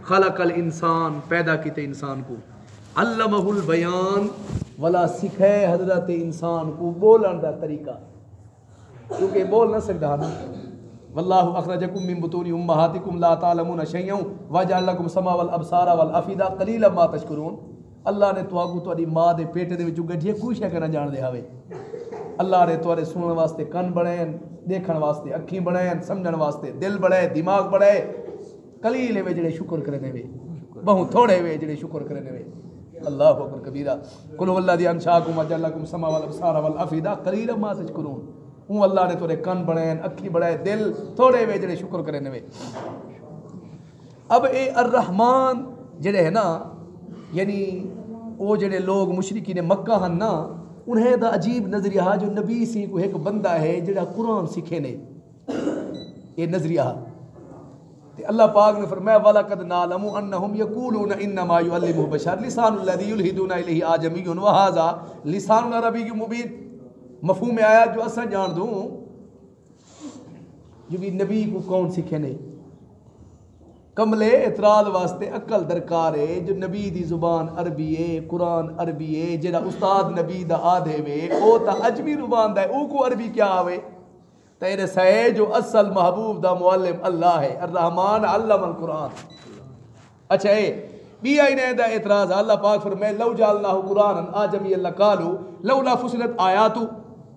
खलकल इंसान पैदा किते इंसान को, अल्लमहुल बयान वला सिखे हजरत इंसान को बोलन दा तरीका, क्योंकि बोल ना सकता ना। वल्लाहु अखरजकुम मिन बुतूनि उम्महातिकुम ला तालमून शैयअन वजअल लकुम समा वल अबसारा वल अफिदा कलीलन मा तशकुरून। अल्लाह ने तुआगू तुहाडी मां दे पेट दे विचों गड्ढियां कुछ करना जान दे हवे। अल्लाह ने तुहाडे सुनने वास्ते कन बनाए, देखने वास्ते अखी बनाए, समझण वास्ते दिल बनाए, दिमाग बनाए। कलील वे जेड़े शुक्र करने वे, बहुत थोड़े वे जेड़े शुक्र करने वे। अल्लाहु अकबर कबीरा। कुल हुवल्लाज़ी अंशाकुम वजअल लकुम समा वल अबसारा वल अफिदा कलीलन मा तशकुरून। हूँ अल्लाह ने तुहाडे कन बनाए, अखी बनाए, दिल थोड़े वे जेड़े शुक्र करने वे। अब ये अर्रहमान जेड़े है ना, यानी वो जेड़े लोग मुशरिकीन मक्का हन ना, उन्हें दा अजीब नजरिया जो नबी सी को एक बंदा है जेड़ा कुरान सीखे ने, ये नजरिया ते अल्लाह पाक ने फरमाया वलकद नालमु अन्नहुम यकूलून इन्नमा युअल्लिमुहु बशर लिसानुल लज़ी युल्हिदूना इलैहि आजमियुन व हाज़ा लिसानुन अरबियुम मुबीन। मफहूम में आया जो असा जान दूं जो भी नबी को कौन सीखे ने, कमले इतराज वास्ते अकल दरकार है। जो नबी दी जुबान अरबी है, कुरान अरबी है, जेड़ा उस्ताद नबी दा आधे वे ओ ता अजमी जुबान दा है, ओ को अरबी क्या आवे। तेरे सहे जो असल महबूब दा मुअल्लिम अल्लाह है, अर्रहमान अल्लमल कुरान। अच्छा है बी आई ने दा इतराज अल्लाह पाक फरमाए लौ जअलनाहु कुरानन आजमी लकालू लौला फुसिलत आयातु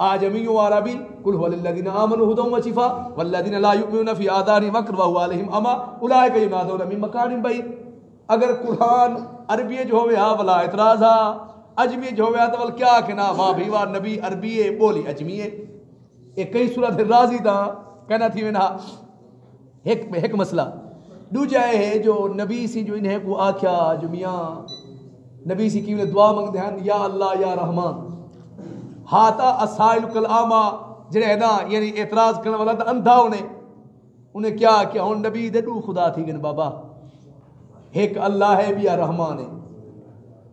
आजमी व अरबी कुल हुवा लिल्लज़ीना आमनु हुदन व शिफा वल्लज़ीना ला युमिनूना फी आदानिहिम वक़्र व हुवा अलैहिम अमा उलाइका युनादूना मिन मकानिन बईद। अगर कुरान अरबी जो होवे हा वला इतराज हा, अजमी जो होवे तो वल क्या कहना वाह भाई वाह नबी अरबी है बोली अजमी है। एक कई सूरत राजी दा कहना थी वेना एक मसला। दूजा है जो नबी सी जो इन्हें को आख्या जो मियाँ नबी सी की दुआ मंगते हैं या अल्लाह या रहमान हाथा असाइल कलामा जड़े है ना, यानी एतराज करने वाला तो अंधा उन्हें क्या किया हूँ नबी दे दू खुदा थी गन बाबा, एक अल्लाह है भी या रहमान है।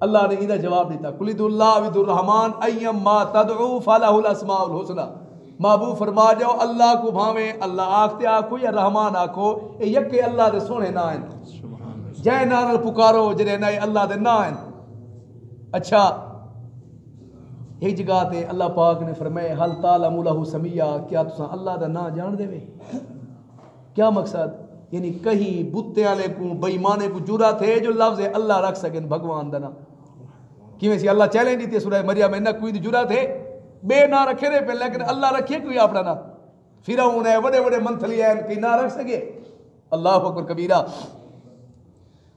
अल्लाह ने इधर जवाब दिता कुलिदुल्लाह विदुर रहमान अय्यम्मा तदउ फलहुल अस्माउल हुस्ना। महबूब फरमा जाओ अल्लाह को भावे अल्लाह आखते आखो या रहमान आखो, ये यके अल्लाह दे सोने ना हैं, जय नाल पुकारो जरे ना अल्लाह दे ना हैं। अच्छा एक जगह ते अल्लाह पाक ने फरमाया हल तालमु लहु समिया, क्या तुसा अल्लाह दा ना जान देवे। क्या मकसद, यानी कहीं बुत्ते वाले को बेईमाने को जुरत है जो लफ्ज अल्लाह रख सकें भगवान दा ना। किवें सी अल्लाह चैलेंज दी सूरह मरियम में ना कोई जुरत है बे ना रखे रे पे, लेकिन अल्लाह रखे कोई अपना ना। फिरौन है बड़े बड़े मंथली है कि ना रख सके। अल्लाह अकबर कबीरा।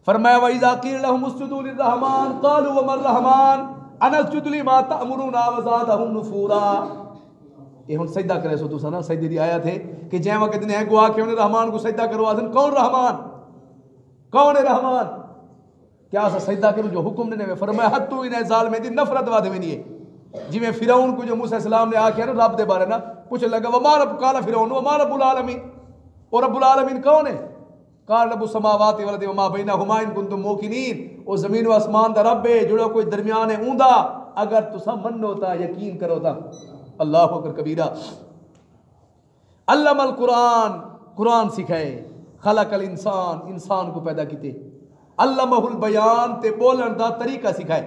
फरमाया व इज़ा क़ील लहुम उसजुदू लिर्रहमान क़ालू व मर रहमान अनस्जुदु लिमा तअमुरूना व ज़ादहुम नुफूरा। ये हुन सजदा करे सो तुसा ना सजदे दी आयत है कि जै वक्त ने को आखे उन्हें रहमान को सजदा करो आदन कौन रहमान, कौन है रहमान, क्या सा सजदा करूं जो हुक्म ने फरमाया हत्तू इन्हें ज़ालिम दी नफरत वादे में नहीं जिवें फिरौन को जो मूसा सलाम ने आख्या ना रब दे बारे ना पूछ लगा व मा रब काला फिरौन व मा रब्बुल आलमीन, और रब्बुल आलमीन कौन है। काल रब्बुस समावाति वल अर्दि व मा बैनहुमा इन कुंतुम मूकिनीन, ओ जमीन व आसमान दा रब है जुड़ो कोई दरमियान है ऊंदा अगर तुसा मन्नो ता यकीन करो ता। अल्लाह अकबर कबीरा। अल्लमल कुरान, कुरान सिखाए, खलकल इंसान, इंसान को पैदा किते, अल्लमहुल बयान ते बोलन दा तरीका सिखाए।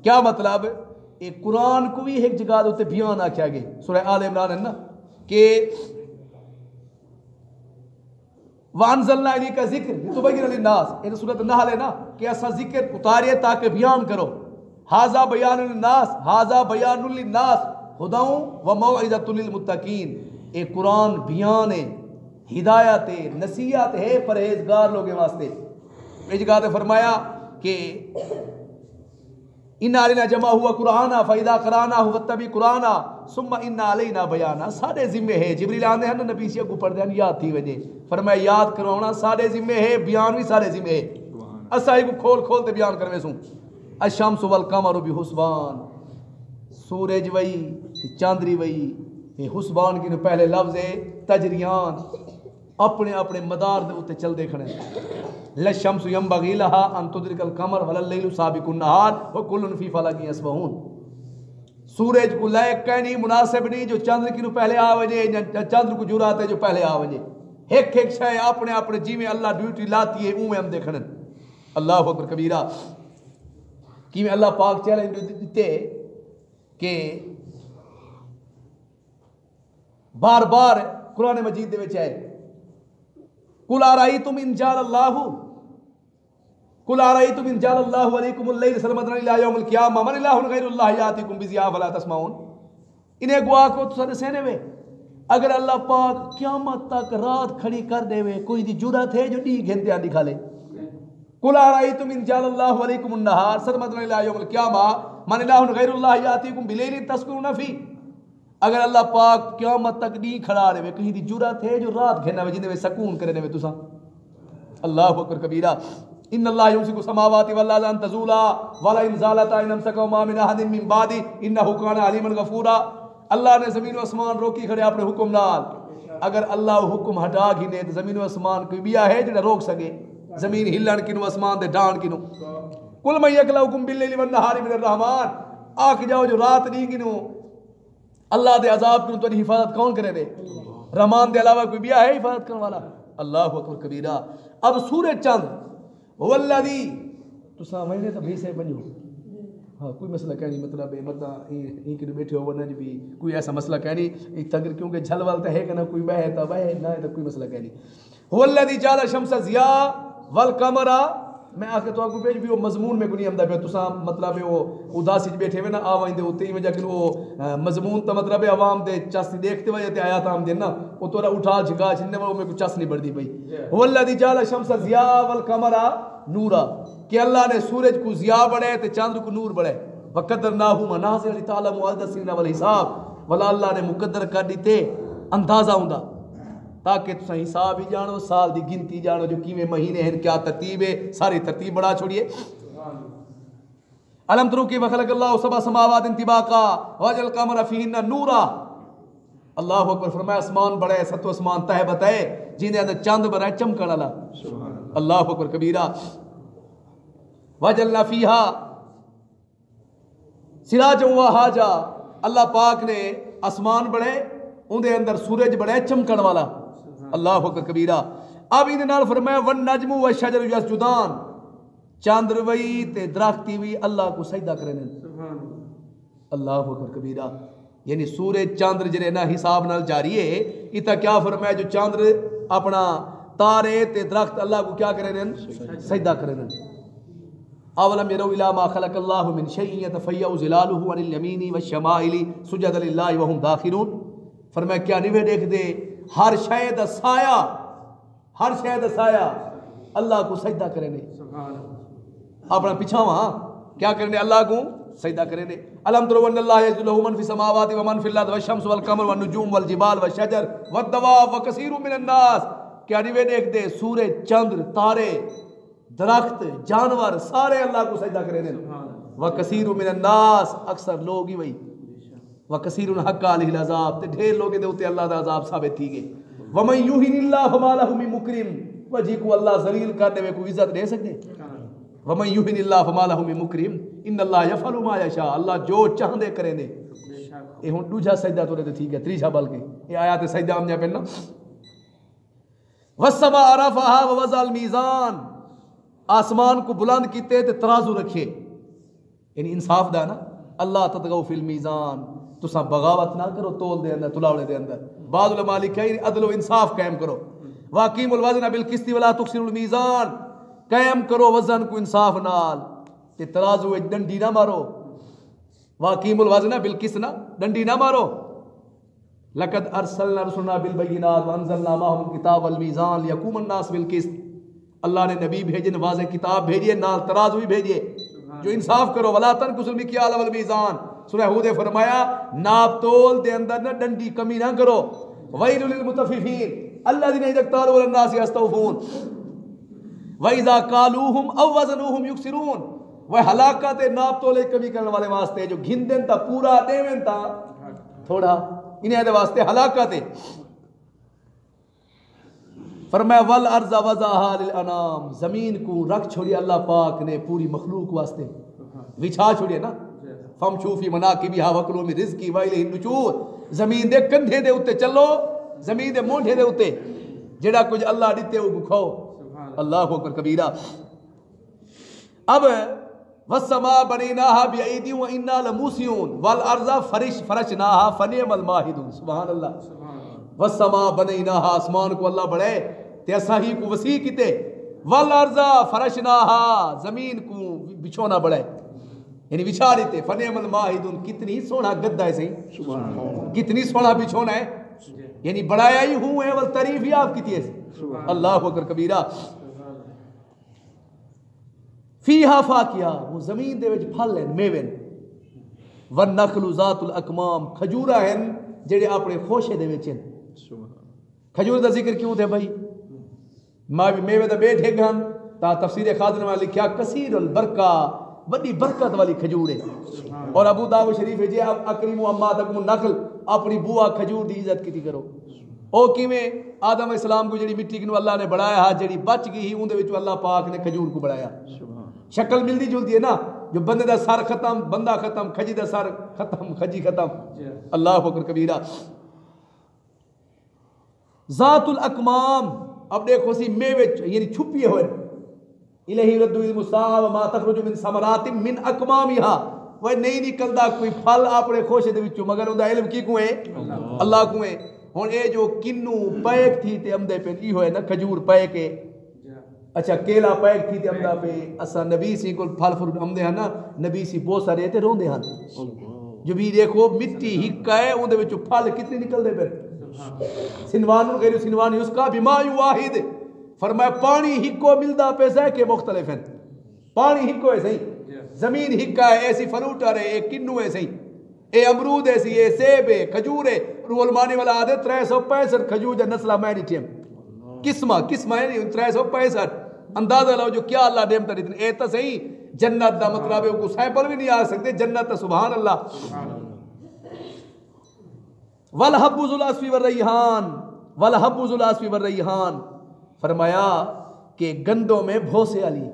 क्या मतलब, एक कुरान को भी एक जगह उत्ते बयान आख्या गया सूरह आल इमरान है ना कि वानज़लना इलैका ज़िक्र लितुबय्यिना लिन्नास, ये सूरत नहल है ना कि ऐसा जिक्र उतारिए ताकि बयान करो। हाज़ा बयानुल लिन्नास, हाज़ा बयानुल लिन्नास हुदौ व मौइज़तुल लिल मुत्तकीन। एक कुरान बयान है, हिदायत है, नसीहत है परहेजगार लोगों वास्ते। इस जगह पे फरमाया कि इन्ना अलैना जमा हुआ कुराना फ़इज़ा क़राना फत्तबि कुराना सुम्मा इन्ना अलैना बयाना। साढ़े जिम्मे है, जिब्रील आंदे हैं ना नबी से को पढ़ देन याद थी वजे, फरमाया याद करवाना साढ़े जिम्मे है, बयान भी साढ़े जिम्मे है। असा को खोल खोल ते बयान करवे सूं। अशम्सु वल कमरु बिहुस्बान, सूरज वही चांदनी वही, ये हुस्बान की पहले लफ्ज है तजरियान, अपने अपने मदार दे उत्ते चलदे खड़े। लशम्सु यंबगी लहा अन तुदरिकल कमर वलल लैलु साबिकुन नहार व कुल्लुन फी फलकिन यसबहून। सूरज को लायक कहनी मुनासिब नहीं जो चंद्र की पहले आ वजे, चंद्र को जुरात है जो पहले आ वजे। एक एक शय अपने अपने जिमें अल्लाह ड्यूटी लाती है उमें हम देखने। अल्लाह अकबर कबीरा कि अल्लाह पाक चैलेंज दिते कि बार बार कुरान मजीद दे विच है कुल आराइतुम इन जालल्लाहु कुल आराइतुम इन जालल्लाहु अलैकुमुल लैल सरमदन इला यौमिल क़ियामा मन इलाहुन गैरुल्लाहि यातिकुम बिज़िया फला तस्माउन। इन्हें गुआ को तुसां सहने वे अगर अल्लाह पाक क़यामत तक रात खड़ी कर देवे कोई दी जुरत है जो डी घंटे दिखा ले। कुल आराइतुम इन जालल्लाहु अलैकुमुन नहार सरमदन इला यौमिल क़ियामा मन इलाहुन गैरुल्लाहि यातिकुम बिलैलिन तस्कुनुना फी। अगर अल्लाह पाक क़यामत तक डी खड़ा रहे कहीं दी जुरत है जो रात घेना वे जिंदे में सुकून करे वे तुसा। अल्लाह अकबर कबीरा इन्नल्लाह युमसिकु समावाति वल अर्ज़ अन तज़ूला वला इन ज़ालता इन अमसकहुमा मिन अहदिन मिन बादी इन्नहु काना अलीमन गफूरा। अल्लाह ने ज़मीन व आसमान रोकी खड़े अपने हुक्म नाल। अगर अल्लाह हुक्म हटा गिने तो ज़मीन व आसमान कोई बिया है जो रोक सके ज़मीन हिलन किनु आसमान दे डांड किनु। कुल मैं यकलउकुम बिल्लैलि वन नहारि मिनर रहमान आख जाओ जो रात दी किनु अल्लाह दे अजाब किनु तो हिफाजत कौन करे रे रहमान दे अलावा कोई बिया है हिफाजत करने वाला। अल्लाह अकबर कबीरा। अब सूरज चंद वल्लदी तुसा महीने तो भी से बनो हाँ कोई मसला कहनी मतलब है मतलब ये कि बैठे हो ना जी भी कोई ऐसा मसला कहनी तगर क्योंकि झल वालता है कि ना कोई बह तो बह ना तो कोई मसला कहनी वल्लदी जाला शम्स ज़िया वल कमरा। मैं आके तो आपको पेज भी वो मजमून में गुनी हमदा पे तुसा मतलब वो उदासी बैठे हुए ना आवाइंदे होते ही वजह कि वो मजमून तो मतलब है अवाम दे चस देखते वजह ते आया था हम देना वो तोरा उठा झिका छिन्ने वो में कुछ चस नहीं बढ़ती भाई। वल्लदी जाला शम्स ज़िया वल कमरा नूरा कि अल्लाह ने सूरज को ज़िया बढ़े ते चांद को नूर बढ़े वक़द्दरनाहु मनाज़िल लितअलमु अदद सिनीन वल हिसाब वला अल्लाह ने मुकद्दर कर दीते अंदाजा हुंदा ताकि तुसा हिसाब ही जानो साल दी गिनती जानो जो किवें महीने हैं क्या तरतीब है सारी तरतीब बढ़ा छोड़िए। अलम तरू की वखलकल्लाहु सबा समावात तिबाका वजल कमर फीहिन्ना नूरा। अल्लाह अकबर फरमाया आसमान बड़े सतो आसमान तह बताए जिन्हें अंदर चांद बड़ा चमकण वाला। अल्लाह अकबर कबीरा। वजलना फीहा सिराज व हाजा अल्लाह पाक ने आसमान बड़े उनके अंदर सूरज बड़े चमकण वाला। अल्लाह अकबर कबीरा। अब इन नाल फरमाया वन नजमु व शजरु यसजुदान चांद वही ते दरख्ती भी अल्लाह को सजदा करे ने। अल्लाह अकबर कबीरा। यानी सूरज चांद जरे ना हिसाब नाल जारी है इता क्या फरमाया जो चांद अपना तारे ते दरख्त अल्लाह को क्या करे ने सजदा करे ने। अवलम यरौ इला मा खलकल्लाहु मिन शैइन यतफय्यउ ज़िलालुहु अनिल यमीनी व शमाइली सुजदा लिल्लाहि व हुम दाखिलून। फरमाया क्या नहीं वे देख दे हर शय दा साया अल्लाह को सजदा करे ने अपना पिछावा क्या करने अल्लाह को सजदा करे ने। अलम तरो वन्नल्लाह यज़लहु मन फी समावाति व मन फिल अर्द व शम्स वल कमर वन नुजूम वल जिबाल व शजर वद दवाब व कसीरुम मिनन नास। क्या नहीं वे देख दे सूरज चंद्र तारे दरख्त जानवर सारे अल्लाह को सजदा करे ने। व कसीरुम मिनन नास अक्सर लोग ही वही व कसीरुन हक्का अलैहिल अज़ाब ते ढेर लोग दे उते अल्लाह दा अज़ाब साबित थी गए। व मन युहिनिल्लाह फमा लहु मिन मुकरिम वजी को अल्लाह जलील कर दे कोई इज्जत दे सकते। व मन युहिनिल्लाह फमा लहु मिन मुकरिम इन्नल्लाह यफअलु मा यशा अल्लाह जो चाहंदे करे ने। ए हुन दूजा सजदा तोरे ते ठीक है तीसरा बल्कि ये आया ते सजदा हमने पहला वस्समा अरफहा व वज़ल मीज़ान आसमान को बुलंद कीते ते तराजू रखे यानी इंसाफ दा ना। अल्लाह ततगौ फिल मीज़ान तुसा बगावत ना करो तोल दे अंदर तुलावड़े दे अंदर बाद उलमा लिखा है अदल व इंसाफ कायम करो। वाकीमुल वज़न बिल किस्ति वला तुक्सिरुल मीज़ान कायम करो वजन को इंसाफ नाल ते तराजू एक डंडी ना मारो। वाकीमुल वज़न बिल किस्त ना डंडी ना मारो। लक़द अरसलना रसूलना बिल बय्यिनात व अंज़लना माहुल किताब वल मीज़ान लियक़ूमन नास बिल किस्त। अल्लाह ने नबी भेजे वाज़ेह किताब भेजिए नाल तराजू भी भेजिए जो इंसाफ करो। वला तनकुसुल मिक्याल वल मीज़ान सूरह हूद फरमाया नाप तोल दे अंदर ना डंडी कमी ना करो। वैलुल लिल मुतफ़्फ़िफ़ीन अल्लज़ीना इज़ा क़ालू अलन नासि यस्तौफ़ून व इज़ा क़ालूहुम अव वज़नूहुम युक्सिरून। वह हलाकत नाप तोले कमी करने वाले वास्ते जो घिन देन ता पूरा देवें ता थोड़ा इन्हें दे वास्ते हलाकत है। फरमाया वल अर्ज़ वज़अहा लिल अनाम ज़मीन को रख छोड़िए अल्लाह पाक ने पूरी मखलूक वास्ते बिछा छोड़िए ना। फमशू फी मनाकिबिहा वकुलू मिन रिज़्क़ी व इलैहि नुशूर। ज़मीन दे कंधे दे उत्ते चलो ज़मीन दे मोढे दे उत्ते जेड़ा कुछ अल्लाह दिते वो खाओ। अल्लाहु अकबर कबीरा। अब वस्समा बनैनाहा बिअयदी व इन्ना लमूसिऊन वल अर्ज़ा फरशनाहा फनिअमल माहिदून। सुभान अल्लाह। वस्समा बनैनाहा, आसमान को अल्लाह बढ़ाए ते असा ही को वसी किते, वल अर्ज़ा फरशनाहा, जमीन को बिछोना बढ़ाए यानी बिछा देते, फनिअमल माहिदून, कितनी सोना गद्दा है सही, कितनी सोना बिछोना है, यानी बढ़ाया ही हूँ है वल तारीफ ही आप की थी। अल्लाहु अकबर कबीरा। फीहा फाकिया, वो जमीन दे विच फल हैं, मेवे वन नखलु ज़ातुल अकमाम, खजूरा हैं जेड़े अपने खोशे दे विच हैं। खजूर दा जिक्र क्यों थे भाई? मेवे दा बैठे गन ता तफसीर खादिर में लिखा कसीरुल बरका, बड़ी बरकत वाली खजूर है। और अबू दाऊद शरीफ है जे अकरीमु अम्मा तकमु नखल, अपनी बुआ खजूर दी इज्जत की करो। ओ किवें? आदम इस्लाम को जेड़ी मिट्टी को अल्लाह ने बढ़ाया हा, जेड़ी बच गई ही उनदे विच अल्लाह पाक ने खजूर को बढ़ाया। शक्ल मिलती जुलती है ना, जो बंदे दा सर खत्म, बंदा खत्म, खजी दा सर खत्म, खजी खत्म। अल्लाह अकबर कबीरा। ज़ातुल अकमाम, अब देखो सी मेवे यानी छुपिए हुए, इलैहि रद्दुल मुसाव मा तखरुजु मिन समरातिम मिन अकमामिहा, वह नहीं निकलदा कोई फल अपने खोशे दे विचों मगर उनदा इल्म की को है, अल्लाह को है। हुण ए जो किन्नू पैक थी ते अमदे पे की होए ना, खजूर पैक है, अच्छा केला पैक थी ते अमदा पे असा नबी सी को फल फ्रूट अमदे हैं ना, नबी सी बहुत सारे ते रोंदे हैं। जो भी देखो मिट्टी हिक्का है उनदे विचों फल कितने निकलदे पे। सिनवान कह सिनवान उसका बिमायु वाहिद, फरमाया पानी हिक्को मिलदा पे है के मुख्तलिफ हैं, पानी हिक्को है सही, जमीन हिक्का है, ऐसी फरूटर है, एक किन्नू है सही, ए अमरूद ऐसी, ए सेब है, खजूर है। रूल माने वाला आदे 365 खजूर दा नस्ला मैं दी किस्मा किस्मा है 365। अंदाजा लो जो क्या अल्लाह नेमत इतनी। ए तो सही जन्नत दा मतलब है को सैंपल भी नहीं आ सकते, जन्नत तो सुभान अल्लाह। वल हब्बुल अस्फी वर रैहान, वल हब्बुल अस्फी वर रैहान, फरमाया कि गंदों में भोसे वाली,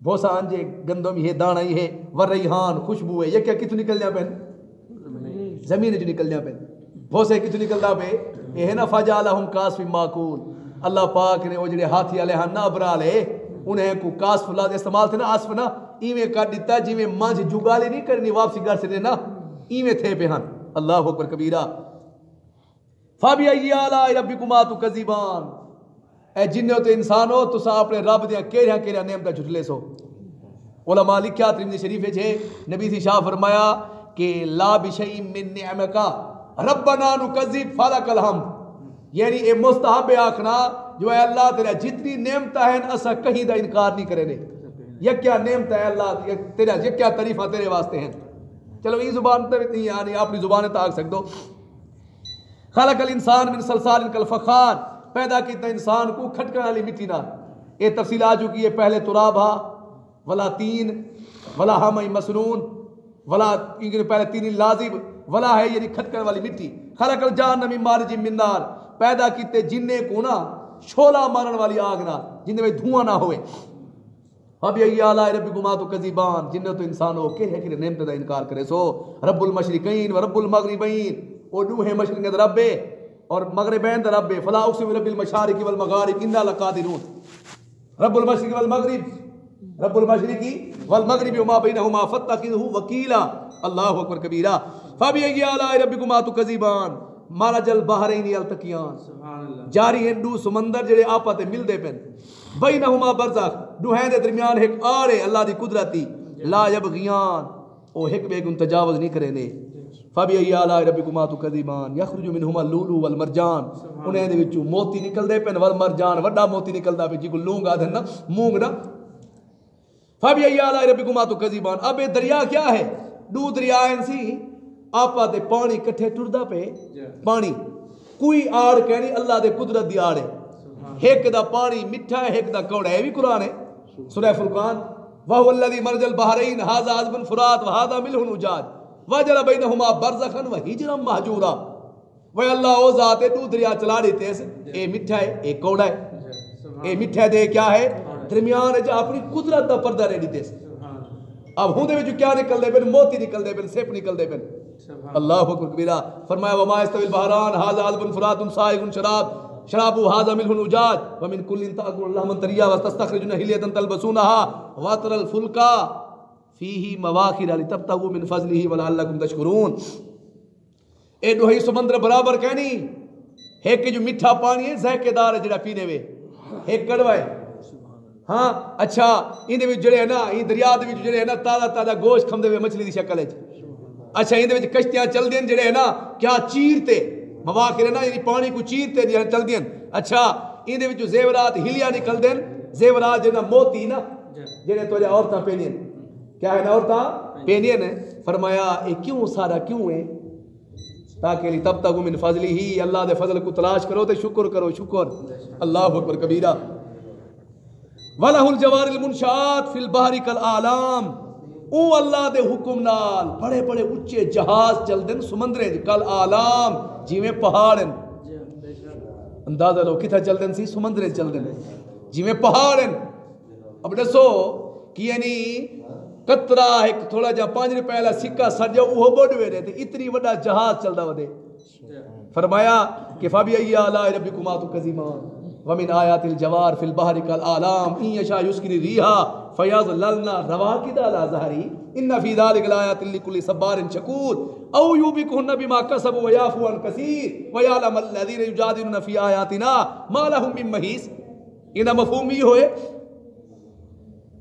भोसा अंजे गंदों में ये दाना ही है, वर रैहान खुशबू है, ये क्या कितु निकल जाए पेन, जमीन जो निकल जाए पेन, भोसे कितु निकलदा पे ये है ना। फजालहुम कासफिम माकूल, अल्लाह पाक ने वो जेडे हाथी वाले हैं ना अबराले, उन्हें को कासफ लाद इस्तेमाल थे ना, आसफ ना इवें कर दिता जिवें मंझ जुगाली नहीं करनी वापसी कर सकते ना, इवें थे पे हन। अल्लाह अकबर कबीरा। फबिअय्यि आलाइ रब्बिकुमा तुकज़्ज़िबान, ए जिन्नो ते इंसानो तुसा अपने रब दियां केड़ियां केड़ियां नेमतां झुटले सो। उलमा लिखा तिरमिज़ी शरीफ है नबी सी शाह फरमाया कि ला बिशैइन मिन निअमका रब्बना नुकज़्ज़िब फलकल हम्द, यानी ए मुस्तहब आखना जो है अल्लाह तेरा जितनी नेमता है असा कहीं दा इनकार नहीं करे ने, ये क्या नेमत है अल्लाह तेरा, ये क्या तारीफा तेरे वास्ते हैं। चलो ये जुबान तक नहीं यानी अपनी जुबान ताक सकते हो। खलकल इंसान मिन सलसालिन कल फखार, पैदा किया इंसान को खटकन वाली मिट्टी ना। ये तफसील आ चुकी है, पहले तुराबा वला तीन वला हम मसनून वला, पहले तीन लाजिब वला है यानी खटकन वाली मिट्टी। खलकल जान मिन मारिज मिन नार, पैदा किते जिन्ने को ना शोला मारन वाली आग ना, जिन्हें में धुआं ना होए। फबिअय्यि आलाइ रब्बिकुमा तुकज़्ज़िबान, जिन्ने तो इंसान हो के है कि नेमत दा इनकार करे सो। रब्बुल मशरिकैन व रब्बुल मगरिबैन, ओ दुहे मशरिक दा रब है और मगरिबैन दा रब है। फला उक़सिमु बिरब्बिल मशारिक़ि वल मगारिब इन्ना लक़ादिरून। रब्बुल मशरिक़ि वल मगरिब, रब्बुल मशरिक़ि वल मगरिबि वमा बैनहुमा फत्तखिज़हु वकीला। अल्लाहु अकबर कबीरा। फबिअय्यि आलाइ रब्बिकुमा तुकज़्ज़िबान, मरजल बहरैनि यल्तक़ियान, जारी हैं दो समंदर जेड़े आपस में मिलदे पेन, बैनहुमा बरज़ख, दुहें दे दरमियान एक आड़े अल्लाह दी कुदरती, ला यबग़ियान, ओ एक बे को तजावुज़ नहीं करेंदे। फबिअय्यि आलाइ रब्बिकुमा तुकज़्ज़िबान, यख़रुजु मिनहुमा लूलू वल मरजान, उन्हें दे विचों मोती निकलदे पेन, वल मरजान वड्डा मोती निकलदा पे जिको लूंग आदन ना मूंग ना। फबिअय्यि आलाइ रब्बिकुमा तुकज़्ज़िबान, अब ये दरिया क्या है, दो दरिया हैं सी आपा दे पानी कट्ठे टुरदा पे, पानी कोई आड़ कहनी अल्लाह दे कुदरत दी आड़ है, एक दा पानी मिठा है एक दा कौड़ा है, भी कुरान है सूरह फुरकान। वहुवल्लज़ी मरजल बहरैन हाज़ा अज़बुन फुरात व हाज़ा मिल्हुन उजाज वजअल बैनहुमा बरज़खन व हिजरन महजूरा। वह अल्लाह ओ ज़ात है दो दरिया चला देते हैं, ए मिठा है एक कौड़ा है, ए मिठा दे क्या है दरमियान है अपनी कुदरत दा पर्दा रेडी दे। अब हुंदे विच क्या निकलदे पेन, मोती निकलदे पेन, सिप निकलदे पेन। अल्लाहु अकबर कबीरा। फरमाया वमा यस्तविल बहरान हाज़ा अज़बुन फुरातुन साइगुन शराब, शराबु हाज़ा मिल्हुन उजाज व मिन कुल्लिन ताकुलु लहमन तरिया व तस्तखरिजुन हिलियतन तलबसूनहा व तरल फुल्का फीही मवाखिर लितब्तगू मिन फज़लिही व लअल्लकुम तशकुरून। ए दोही समुंदर बराबर कहनी एक जो मीठा पानी है ज़ायकेदार है जेड़ा पीने वे एक कड़वा है। हाँ अच्छा इंदे विच जेड़े है ना ई दरिया दे विच जेड़े है ना ताज़ा ताज़ा गोश्त खंदे वे मछली दी शक्ल च। अच्छा इंदे विच कश्तियां चलदियां जेड़े है ना क्या चीरते मवाखिर है ना यानी पानी को चीरते चलदियां। अच्छा इंदे विच जेवरात हिलिया निकलदे जेवरात जेना मोती ना जेड़े तुहाडे औरतां पहनियां क्या है ना औरतां पहनियां ने। फरमाया ये क्यों सारा क्यों है ताकि तब तक मिन फजली ही अल्लाह दे फजल को तलाश करो तो शुक्र करो शुक्र। अल्लाहु अकबर कबीरा। वलहुल जवारिल मुनशात फिल बहरी कल आलाम ओ अल्लाह दे हुक्म नाल बड़े बड़े उच्चे जहाज चलदे समुंदरे कल आलाम जिवें पहाड़ हैं। अंदाजा लो किथे चलदे सी समुंदरे चलदे जिवें पहाड़ हैं। अब दसो कि यानी कतरा एक थोड़ा जा 5 रुपए वाला सिक्का सर जाओ वो बोडवे ने ते इतनी बड़ा जहाज चलदा वदे। फरमाया कि फबी अय्या रब्बिकुमा तुकज़िमान व मिन आयातिल जवार फिल बहरी कल आलाम इन यशा युस्किरी रिहा फयज़ललना रवाकिदा ला ज़हरी इन्न फी ज़ालिका लायातिन लिकुल्लि सब्बारिन शकूर औ युबिकुहुन्ना बिमा कसबु व याफू अन कसीर व यअलम अल्लज़ीना युजादिलूना फी आयातिना मा लहुम मिन महीस। इना मफहूम ये होए।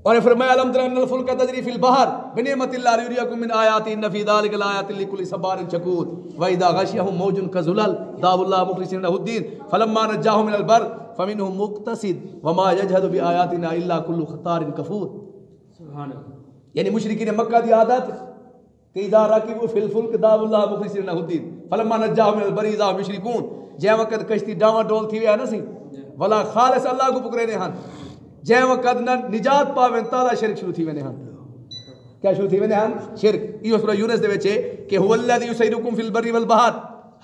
और फरमाया अलम तरा अन्नल फुल्का तजरी फिल बहर बिनिअमतिल्लाहि युरियकुम मिन आयाति इन्न फी ज़ालिका लायातिन लिकुल्लि सब्बारिन शकूर व इज़ा गशियहुम मौजुन कज़ुलल दाउल्लाह मुखलिसीन लहुद्दीन फलम्मा नज्जाहुम मिनल बर फमिनहुम मुक्तसिद व मा यजहदु बि आयातिना इल्ला कुल्लु खतारिन कफूर। सुभान अल्लाह। यानी मुशरिकीन मक्का दी आदत कि इज़ा रकिबु फिल फुल्क दाउल्लाह मुखलिसीन लहुद्दीन फलम्मा नज्जाहुम मिनल बर इज़ा मुशरिकून जे वक्त कश्ती डावाडोल थी वे ना सी वला खालिस अल्लाह को पुकरे ने हन जै वक़्त न निजात पावे ताला शिरक शुरू थी वेने हन। क्या शुरू थी वेने हन शिरक। इहो सूरह यूनुस दे विच कि हुवल्लज़ी युसय्यिरुकुम फिल बर्रि वल बहर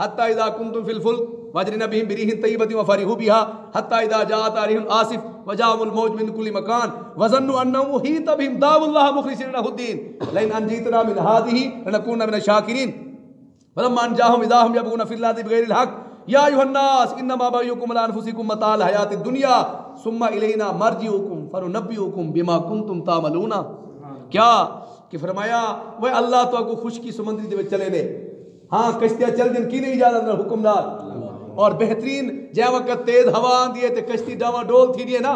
हत्ता इज़ा कुंतुम फिल फुल्क वजरिना बिहिम बिरिहिन तय्यबतिन व फरिहू बिहा हत्ता इज़ा जाअत आरिहुन आसिफ व जाअहुल मौज मिन कुल्लि मकान व ज़न्नु अन्नहु मुहीत बिहिम दाउल्लाह मुखलिसीन लहुद्दीन लइन अंजीतना मिन हादिही लनकूनना मिन शाकिरीन फलम्मा अंजाहुम इज़ा हुम यबगूना फिल अर्दि बिगैरिल हक़ या अय्युहन्नास इन्नमा बगयुकुम अला अनफुसिकुम मताल हयातिद दुनिया सुम्मा इलैना मरजिउकुम फनुनब्बिउकुम बिमा कुंतुम तामलूना। क्या कि फरमाया वह अल्लाह तो को खुश की समुद्री दे चले ने। हाँ कश्तियां चल दिन की नहीं इजाजत ना हुक्म नाल और बेहतरीन जै वक्त तेज हवा आंदी है ते कश्ती डावाडोल थी है ना।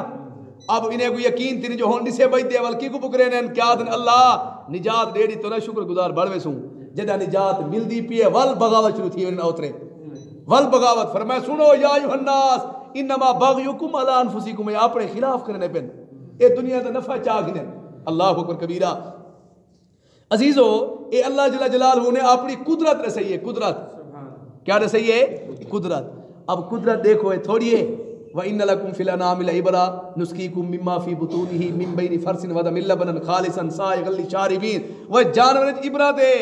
अब इन्हें को यकीन थी जो होंडी से बच दे वल्की को पुकरे ने क्या दिन अल्लाह निजात डेड़ी तो ना शुक्रगुजार बढ़वे सू जदा निजात मिलदी पिए वल बगावत शुरू थी ना उतरे वल बगावत। फरमाया सुनो या अय्युहन्नास इन्नमा बगयुकुम अला अनफुसिकुम अपने खिलाफ करने पेन ए दुनिया दा नफा चाह गिने। अल्लाहु अकबर कबीरा। अजीजो ए अल्लाह जल्ल जलालहू ने अपनी कुदरत रसई है। कुदरत क्या रसई है कुदरत। अब कुदरत देखो है थोड़ी है व इन्न लकुम फिल अनामिल इबरा नुस्कीकुम मिम्मा फी बुतूनिही मिन बैनि फरसिन व दमिल लबनन खालिसन साइगल लिशारिबीन व जानवर इबरत है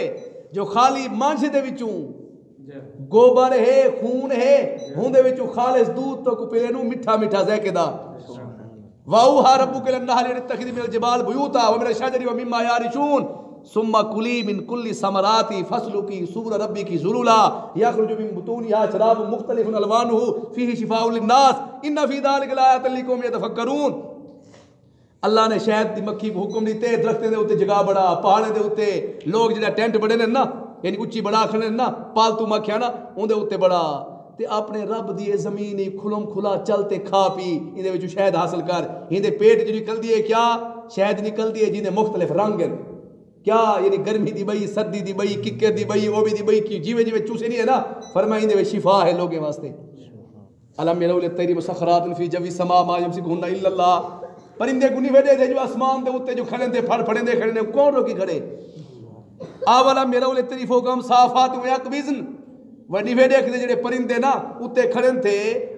जो खाली मांस दे विचों गोबर है खून है हुंदे विचों खालिस दूध तो पिलेनु मिठा मिठा ज़ायकेदार वाउहा रब्बुका लन्नहल यत्तखिज़ मिनल जिबाल बुयूता व मिनश शजरि व मिम्मा यारिशून सुम्मा कुली मिन कुल्ली समराती फस्लुकी सूर रब्बिकी ज़ुलूला यखरुजु मिन बुतूनिहा शराबुन मुख्तलिफुन अलवानुहु फीही शिफाउन लिन्नास इन्न फी ज़ालिका लायातिन लिक़ौमिन यतफ़क्करून। अल्लाह ने शहद दी मक्खी को हुक्म दिते दरख्तें दे उत्ते जगह बड़ा पहाड़े दे उत्ते लोग जेड़ा टेंट बड़े ने ना यानी उच्ची बड़ा खड़े ना पालतू मक्खियां ना उनदे उत्ते बड़ा ते अपने रब दी जमीन खुलम खुला चलते खा पी इहदे विच शहद हासिल कर इहदे पेट च निकलदी है क्या शहद निकलदी है जिहदे मुख्तलिफ रंग हैं क्या यानी गर्मी दी बई सर्दी दी बई किक्कर दी बई ओबी दी बई की जिवें जिवें चूसे नहीं है ना फरमाया इहदे विच शिफा है लोगों वास्ते। अलम यरौ लित्तैरि मुसख्खरातिन फी जवी समा मा यमसिकुहुन्ना इल्लल्लाह परिंदे गुनी वेडे थे जो आसमान दे उत्ते जो खड़े थे फड़ फड़े खड़े ने कौन रोकी खड़े। आवला मेरा तेरी फोकम साफात वयकबिज़न वडी वेडे के जेडे परिंदे ना उत्ते खड़े थे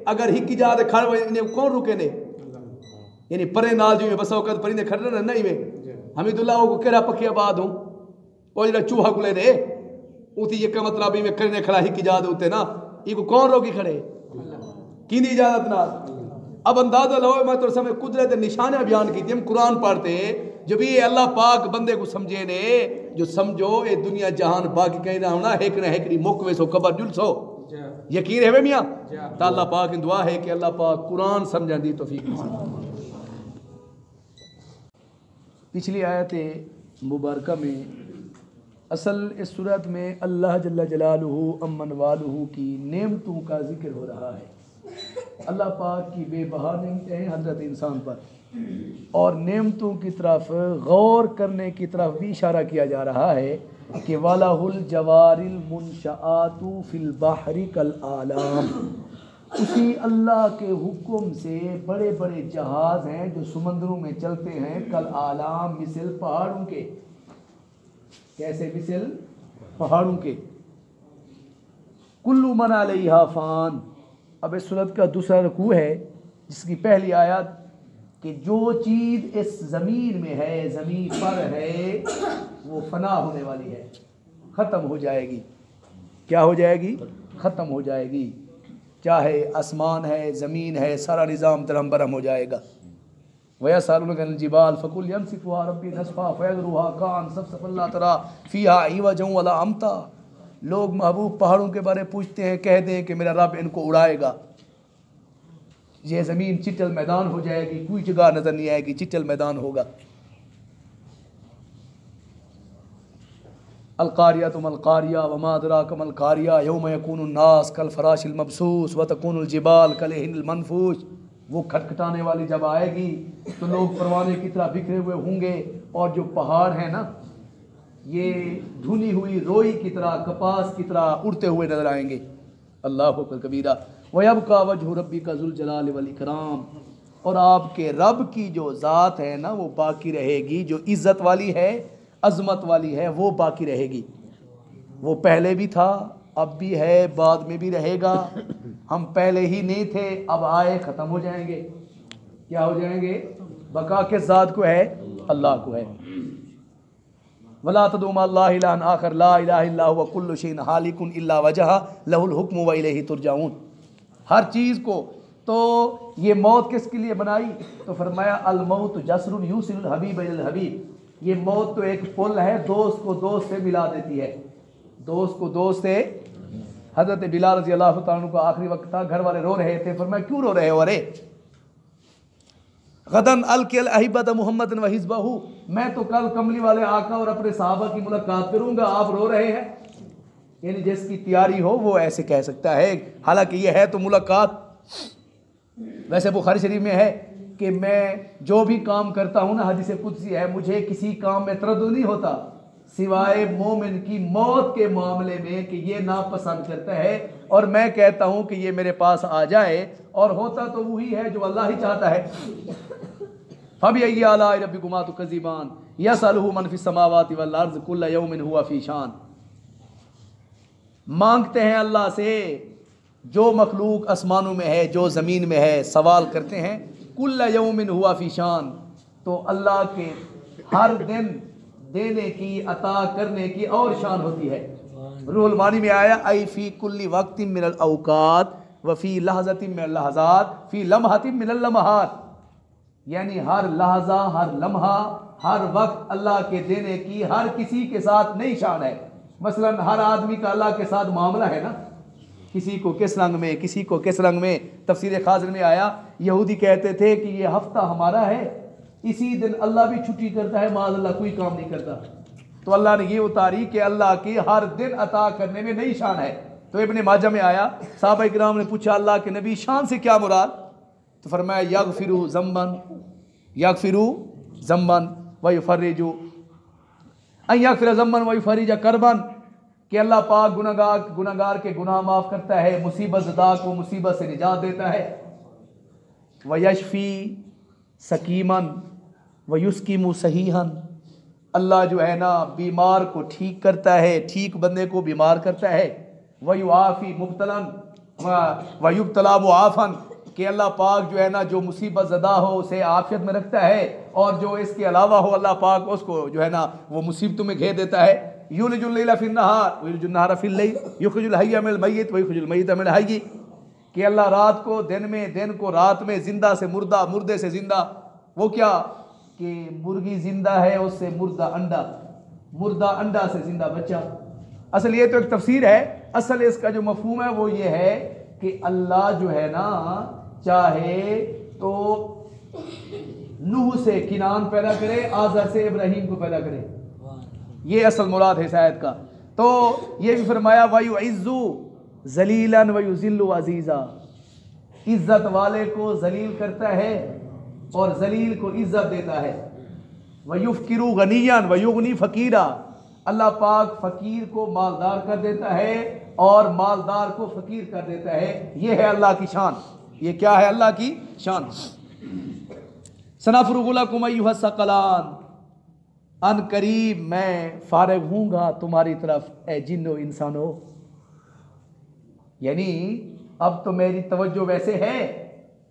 अगर हिकी जा दे खड़ इन्हें कौन रुके ने यानी परे नाल जो बस वक्त परिंदे खड़े ने नहीं वे हमीदुल्लाह को केड़ा पक्के आबाद हूं ओ जेड़ा चूहा कुले दे उती ये का मतलब में खड़े खड़ा हिकी जा दे उत्ते ना इको कौन रोकी खड़े की इजाजत नाल। अब अंदाजा लो मैं तो समय कुदरत निशानियां बयान की हम कुरान पढ़ते जब ये अल्लाह पाक बंदे को समझे ने जो समझो ये दुनिया जहान बाकी कहना होना एक ना एक मुक वे सो खबर जुल सो यकीन है वे मियाँ? तो अल्लाह पाक की दुआ है कि अल्लाह पाक कुरान समझा दी तौफीक नसीब। पिछली आयत मुबारका में असल इस सूरत में अल्लाह जल्ला जलालुहु अम्मन वालुहु की नेमतों का जिक्र हो रहा है। अल्लाह पाक की बेबहा नेमतें हैं हज़रत इंसान पर, और नेमतों की तरफ गौर करने की तरफ भी इशारा किया जा रहा है कि वालाहुल जवारिल मुनशाआतु फिल बहरी कल आलाम, उसी अल्लाह के हुक्म से बड़े बड़े जहाज़ हैं जो समंदरों में चलते हैं, कल आलाम मिसल पहाड़ों के। कैसे? मिसल पहाड़ों के। कुल्लु मन अलैहा फ़ान। अब इस सूरत का दूसरा रुकू है जिसकी पहली आयत कि जो चीज़ इस ज़मीन में है, ज़मीन पर है, वो फना होने वाली है, ख़त्म हो जाएगी। क्या हो जाएगी? ख़त्म हो जाएगी। चाहे आसमान है, ज़मीन है, सारा निज़ाम दरहम बरहम हो जाएगा। वयसअलूनका अनिल जिबाल फकुल यमसिकुहा रब्बी नस्फा फयज़रुहा कान सफ़सफ़न ला तरा फ़ीहा इवजन वला अम्ता। लोग महबूब पहाड़ों के बारे में पूछते हैं, कह दें कि मेरा रब इनको उड़ाएगा। ये ज़मीन चिटल मैदान हो जाएगी, कोई जगह नज़र नहीं आएगी, चिटल मैदान होगा। अलकारिया तुम अलकारिया वमा अदराका मल कारिया यौम यकूनुन नास कल फराशिल मबसूस व तकूनुल जिबाल कलहिल मनफूश। वो खटखटाने वाली जब आएगी तो लोग परवाने की तरह बिखरे हुए होंगे, और जो पहाड़ हैं ना, ये धुनी हुई रोई की तरह, कपास की तरह उड़ते हुए नजर आएंगे। अल्लाह अकबर कबीरा। वयबका वजहु रब्बिका ज़ुल जलाल वल इकराम। और आपके रब की जो ज़ात है ना, वो बाकी रहेगी, जो इज़्ज़त वाली है, अज़मत वाली है, वो बाकी रहेगी। वो पहले भी था, अब भी है, बाद में भी रहेगा। हम पहले ही नहीं थे, अब आए, ख़त्म हो जाएंगे। क्या हो जाएंगे? बका के ज़ात को है, अल्लाह को है। वला तदू मअल्लाहि इलाहन आखर ला इलाहा इल्ला हुवा कुल्लु शैइन हालिकुन इल्ला वजहा लहुल हुक्मु व इलैहि तुरजाऊन। हर चीज़ को तो ये मौत किसके लिए बनाई? तो फरमाया अल मौत जस्रुन यूसिल हबीब इल हबीब। ये मौत तो एक पुल है, दोस्त को दोस्त से मिला देती है, दोस्त को दोस्त से। हज़रत बिलाल रज़ी अल्लाह तआला अन्हु का आखिरी वक्त था, घर वाले रो रहे थे, फरमाया क्यों रो रहे हो? अरे गदन अलकिल अहिबत मुहम्मद व हिज़्बहू, मैं तो कल कमली वाले आका और अपने सहाबा की मुलाकात करूंगा, आप रो रहे हैं। यानी जिसकी तैयारी हो वो ऐसे कह सकता है, हालांकि ये है तो मुलाकात। वैसे बुखारी शरीफ में है कि मैं जो भी काम करता हूँ ना, हदीस कुदसी है, मुझे किसी काम में तरद्दुद नहीं होता सिवाय मोमिन की मौत के मामले में कि ये नापसंद करता है, और मैं कहता हूँ कि ये मेरे पास आ जाए, और होता तो वही है जो अल्लाह ही चाहता है। फबिअय्यि आलाइ रब्बिकुमा तुकज़्ज़िबान यसअलुहु मन फिस समावाति वल अर्ज़ कुल्लु यौमिन हुवा फ़ी शान। मांगते हैं अल्लाह से जो मखलूक आसमानों में है, जो ज़मीन में है, सवाल करते हैं, कुल्लु यौमिन हुवा फ़ी शान। तो अल्लाह के हर दिन देने की, अता करने की और शान होती है। रूहुल मानी में आया आई फ़ी कुल्ली वक्तिन मिनल औकात व फ़ी लहज़तिन मिनल लहज़ात फ़ी लम्हतिन मिनल लम्हात। यानी हर लहजा, हर लम्हा, हर वक्त अल्लाह के देने की हर किसी के साथ नई शान है। मसलन हर आदमी का अल्लाह के साथ मामला है ना, किसी को किस रंग में, किसी को किस रंग में। तफसीर खाज़िर में आया, यहूदी कहते थे कि ये हफ्ता हमारा है, इसी दिन अल्लाह भी छुट्टी करता है, माज़ अल्लाह कोई काम नहीं करता। तो अल्लाह ने ये उतारी कि अल्लाह की हर दिन अता करने में नई शान है। तो इब्ने माजा में आया, सहाबा इकराम ने पूछा अल्लाह के नबी शान से क्या मुराद? तो फरमाया यगफिरु ज़म्बन व युफर्रिजु अन यगफिर ज़म्बन व युफर्रिज करबन, कि अल्लाह पाक गुनहगार के गुनाह माफ़ करता है, मुसीबत ज़दा को मुसीबत से निजात देता है। व यशफ़ी सकीमन व युस्किमु सहीहन, अल्लाह जो है ना बीमार को ठीक करता है, ठीक बंदे को बीमार करता है। व युआफ़ी मुब्तलन व युब्तला मुआफ़न, कि अल्लाह पाक जो है ना जो मुसीबत ज़दा हो उसे आफियत में रखता है, और जो इसके अलावा हो अल्लाह पाक उसको जो है ना वो मुसीबतों में घेर देता है। युलिजुल लैला फिन नहार व युलिजुन नहारा फिल लैल युखरिजुल हय्य मिनल मय्यित व युखरिजुल मय्यित मिनल हय्य, कि अल्लाह रात को दिन में, दिन को रात में, जिंदा से मुर्दा, मुर्दे से जिंदा। वो क्या कि मुर्गी जिंदा है, उससे मुर्दा अंडा, मुर्दा अंडा से जिंदा बच्चा। असल ये तो एक तफसीर है, असल इसका जो मफहूम है वो ये है कि अल्लाह जो है ना चाहे तो नूह से किनान पैदा करे, आज़र से इब्राहीम को पैदा करे, ये असल मुराद है शायद का। तो ये भी फरमाया वयुइज़्ज़ु ज़लीलन वयुज़िल्लु अज़ीज़ा, इज्जत वाले को जलील करता है और जलील को इज्जत देता है। वयुफ़किरु गनियन वयुगनी फ़कीरा, अल्लाह पाक फ़कीर को मालदार कर देता है और मालदार को फ़कीर कर देता है। ये है अल्लाह की शान। ये क्या है अल्लाह की शान? सनफ़रुग़ु लकुम अय्युहस सक़लान, अन करीब मैं फारिग हूँगा तुम्हारी तरफ ए जिन्नो इंसानो। यानी अब तो मेरी तवज्जो वैसे है,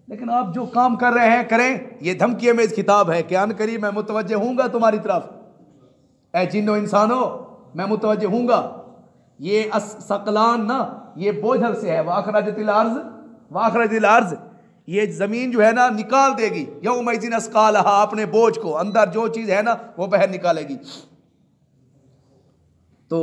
लेकिन आप जो काम कर रहे हैं करें। ये धमकी में इस किताब है कि अन करीब मैं मुतवज्जे हूँगा तुम्हारी तरफ ए जिन्नो इंसानो, मैं मुतवज्जे हूँगा। ये सकलान ना ये बोझल से है। वाखरजतिल अर्ज़, ये ज़मीन जो है ना निकाल देगी। यौमइज़िन अस्क़ालहा, अपने बोझ को, अंदर जो चीज़ है ना वो बाहर निकालेगी। तो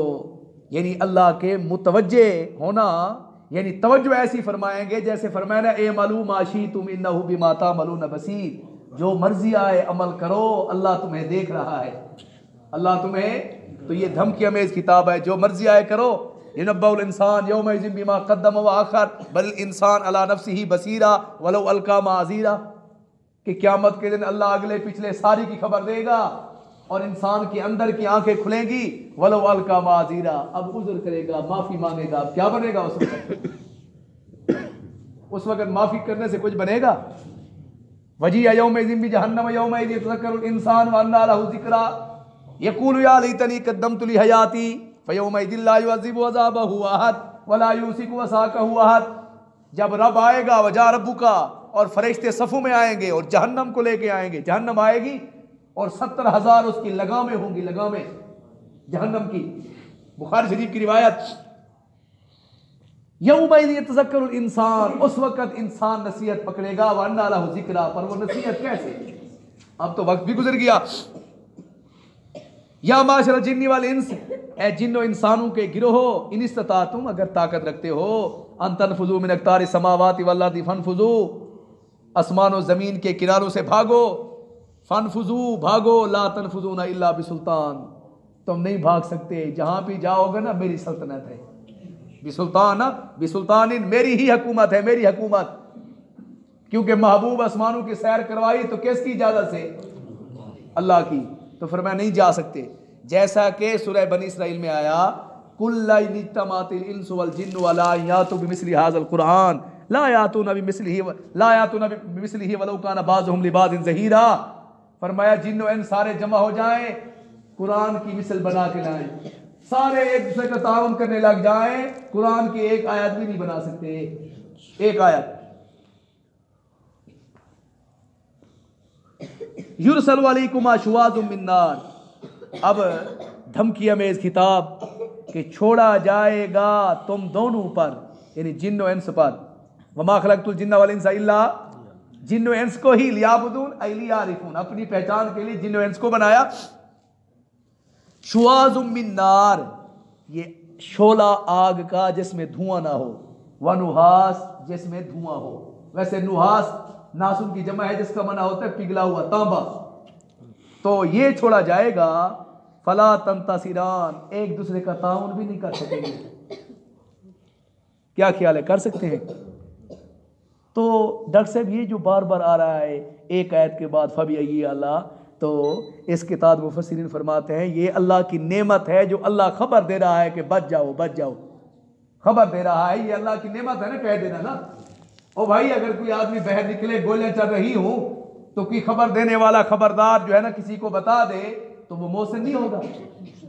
यानी अल्लाह के मुतवज्जे होना, यानी तवज्जो ऐसी फरमाएंगे जैसे फरमाया ना ए मालूम आशी तुम इन्नहु बिमा तामलून बसीर, जो मर्जी आए अमल करो, अल्लाह तुम्हें देख रहा है, अल्लाह तुम्हें। तो ये धमकी अमेज़ किताब है, जो मर्जी आए करो। युनब्बउल इंसान यौमइज़िन बिमा क़द्दम व आखर बल इंसान अला नफ्सिही बसीरा वलौ अलका माज़ीरा, कि क़यामत के दिन अल्लाह अगले पिछले सारी की खबर देगा और इंसान के अंदर की आंखें खुलेंगी। वलो अलका माज़ीरा, अब उज़्र करेगा, माफ़ी मांगेगा। अब क्या बनेगा उस वक्त? उस वक्त माफ़ी करने से कुछ बनेगा? वजीअ यौमइज़िन बिजहन्नम यौमइज़िन यतज़क्करुल इंसान व अन्ना लहु ज़िक्रा यक़ूलु या लैतनी क़द्दमतु लि हयाती फयौमइज़िन ला युअज़्ज़िबु अज़ाबहु अहद व ला युसिकु वसाक़हु अहद। जब रब आएगा, वजा रब्बुका, और फरिश्ते सफ़ों में आएंगे और जहन्नम को लेके आएंगे। जहन्नम आएगी और 70,000 उसकी लगामें होंगी, लगामें जहन्नम की। बुखारी शरीफ की रिवायत। यौमइज़िन यतज़क्करुल इंसान, उस वक़्त इंसान नसीहत पकड़ेगा। व अन्ना लहु ज़िक्रा, पर वो नसीहत कैसे? अब तो वक्त भी गुजर गया। या माशरल जिन्नी वल इंस, ए जिन्नो इंसानों के गिरोह, इन इस्तताअतुम, अगर ताकत रखते हो, अन तनफुज़ू मिन अक़तारिस समावाति वल अर्दि फनफुज़ू, आसमान और ज़मीन के किनारों से भागो। फनफुज़ू, भागो। ला तनफुज़ूना इल्ला बिसुल्तान, तुम नहीं भाग सकते, जहाँ भी जाओगे ना मेरी सल्तनत है। बिसुल्तान, बिसुल्तानिन, मेरी ही हुकूमत है, मेरी हुकूमत। क्योंकि महबूब आसमानों की सैर करवाई तो किसकी इजाज़त से? अल्लाह की। तो फिर मैं नहीं जा सकते। जैसा कि सूरह बनी इसराइल में आया, कुल्ला इनिज्तमातिल इंसु वल जिन्नु अला यातू बिमिस्लि हाज़ल कुरआन ला यातूना बिमिस्लिही वलौ काना बाज़ुहुम लिबाज़िन ज़हीरा। फरमाया जिन्नो इंस सारे जमा हो जाएं, कुरान की मिसल बना के लाएं, सारे एक दूसरे का ताउन करने लग जाएं, कुरान की एक आयत भी नहीं बना सकते। एक आयत। युरसलु अलैकुम अशवाज़ुम मिन नार, अब धमकी अमेज़ खिताब कि छोड़ा जाएगा तुम दोनों पर, यानी जिन्न और इंस पर। वमा खलक़तुल जिन्ना वल इंसा इल्ला, जिन्न और इंस को ही लियाबुदून ऐ लियारिफून, अपनी पहचान के लिए जिन्न और इंस को बनाया। शुआज़ुम मिन नार, ये शोला आग का जिसमें धुआं ना हो। व नुहास, जिसमें धुआं हो। वैसे नुहास नासुन की जमा है जिसका मना होता है पिघला हुआ तांबा। तो ये छोड़ा जाएगा। फला तंतासिरान, एक दूसरे का ताउन भी नहीं कर सकेंगे। क्या ख्याल है, कर सकते हैं? तो डॉक्टर साहब ये जो बार बार आ रहा है एक आयत के बाद फबी अल्लाह, तो इस किताब मुफस्सिरीन फरमाते हैं ये अल्लाह की नेमत है जो अल्लाह खबर दे रहा है कि बच जाओ बच जाओ। खबर दे रहा है, ये अल्लाह की नेमत है ना, कह देना ना। ओ भाई, अगर कोई आदमी बाहर निकले, गोलियां चल रही हूं, तो कोई खबर देने वाला खबरदार जो है ना किसी को बता दे तो वो मोहसिन नहीं होगा।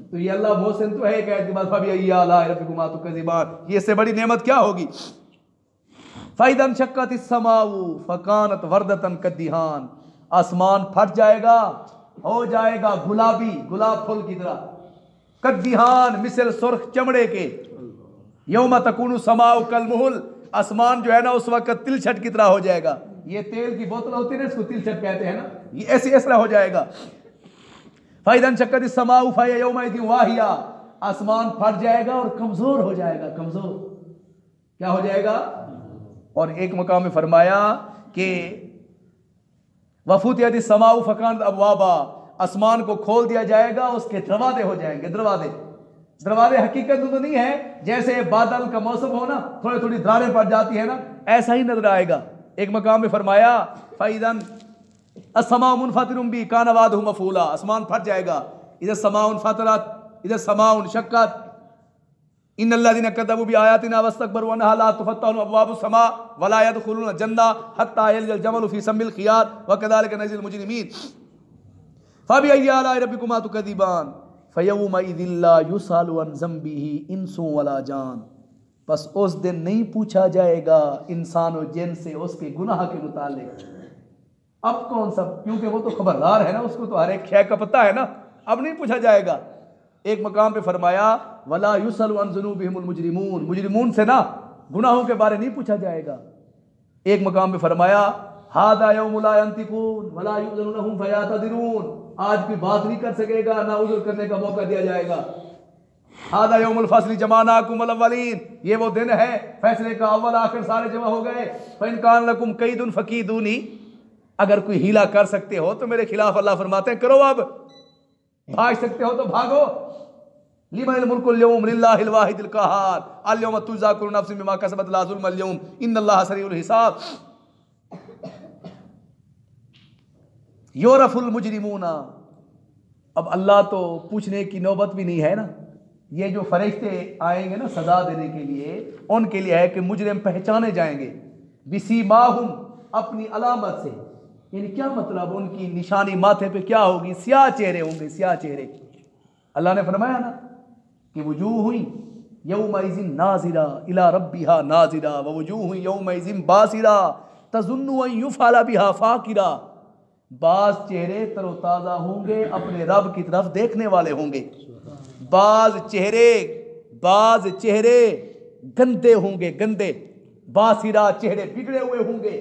तो ये अल्लाह मोहसिन तो है, कह बाद फबी अल्लाह रब्बिकुमा तुकज़िबान, ये इससे बड़ी नेमत क्या होगी। फ़इज़ा शक़्क़तिस समाउ फ़कानत वर्दतन कद्दिहान, आसमान फट जाएगा, हो जाएगा गुलाबी, गुलाब फूल की तरह। कद्दिहान, मिसल सुर्ख चमड़े के। यौम तकूनु समाउ कलमुहुल, आसमान जो है ना उस वक्त तिलछट की तरह हो जाएगा। ये तेल की बोतल होती है ना, इसको तिलछट कहते हैं ना, ये ऐसे ऐसा हो जाएगा। फ़इज़ा शक़्क़तिस समाउ फ़हिय यौमइज़िन वाहिया, आसमान फट जाएगा और कमजोर हो जाएगा। कमजोर क्या हो जाएगा? और एक मकाम में फरमाया कि वफूत यदि समाउ फकान अबवाबा, आसमान को खोल दिया जाएगा, उसके दरवाजे हो जाएंगे। दरवाजे दरवाजे हकीकत में तो नहीं है, जैसे बादल का मौसम हो ना, थोड़ी थोड़ी धारें पड़ जाती है ना, ऐसा ही नजर आएगा। एक मकाम में फरमाया फैदन अस्समा मुनफतिरुम बी कान वादहु मफूला, आसमान फट जाएगा। इधर समाउन फतरत, इधर समाउन शक्कत। इन्नल्लज़ीना कज़्ज़बू बिआयातिना वस्तकबरू अन्हा ला तुफ़त्तहु अब्वाबुस समा वला यदखुलून जन्ना हत्ता यलजल जमलु फी सम्मिल खियात व कज़ालिका नज़िल मुजरिमीन फबिअय्यि आलाइ रब्बिकुमा तुकज़्ज़िबान फयौमइज़िन ला युसअलु अन ज़म्बिही इंसुन वला जान। बस उस दिन नहीं पूछा जाएगा इंसान और जिन से उसके गुनाह के मुतालिक। अब कौन सा, क्योंकि वो तो खबरदार है ना, उसको तो हर एक खै का पता है ना, अब नहीं पूछा जाएगा। एक मकाम पे फरमाया वला युसअलु अन ज़ुनूबिहिमुल मुजरिमून, मुजरिमून से ना गुनाहों के बारे नहीं पूछा जाएगा। एक मकाम पे फरमाया हादा यौमुल ला यंतिकून वला युज़नु लहुम फयातदिरून, आज भी बात नहीं कर सकेगा, ना उज़्र करने का मौका दिया जाएगा। हादा यौमुल फस्ल जमानाकुम अल अव्वलीन, ये वो दिन है फैसले का, अव्वल आखिर सारे जमा हो गए। फ़इन कान लकुम कैदुन फकीदूनी, अगर कोई हीला कर सकते हो तो मेरे खिलाफ अल्लाह फरमाते हैं करो, अब भाग सकते हो तो भागो। लिमनिल मुल्कुल यौम लिल्लाहिल वाहिदिल क़हार अल यौम तुज़्ज़ा कुल्लु नफ्सिन बिमा कसबत ला ज़ुल्म अल यौम इन्नल्लाहा सरीउल हिसाब युरफुल मुजरिमूना। अब अल्लाह तो पूछने की नौबत भी नहीं है ना, ये जो फरिश्ते आएंगे ना सजा देने के लिए, उनके लिए है कि मुजरिम पहचाने जाएंगे बिसीमाहुम, अपनी अलामत से। यानी क्या मतलब, उनकी निशानी माथे पे क्या होगी? स्याह चेहरे होंगे, स्याह चेहरे। अल्लाह ने फरमाया ना कि वजूह हुई यौमइज़िन नाज़िरा इला रब्बिहा नाज़िरा व वजूह यौमइज़िन बासिरा तज़ुन्नु अन युफ़अला बिहा फ़ाक़िरा। बाज चेहरे तरोताज़ा होंगे, अपने रब की तरफ देखने वाले होंगे। बाज चेहरे गंदे होंगे, गंदे। बासिरा चेहरे बिगड़े हुए होंगे।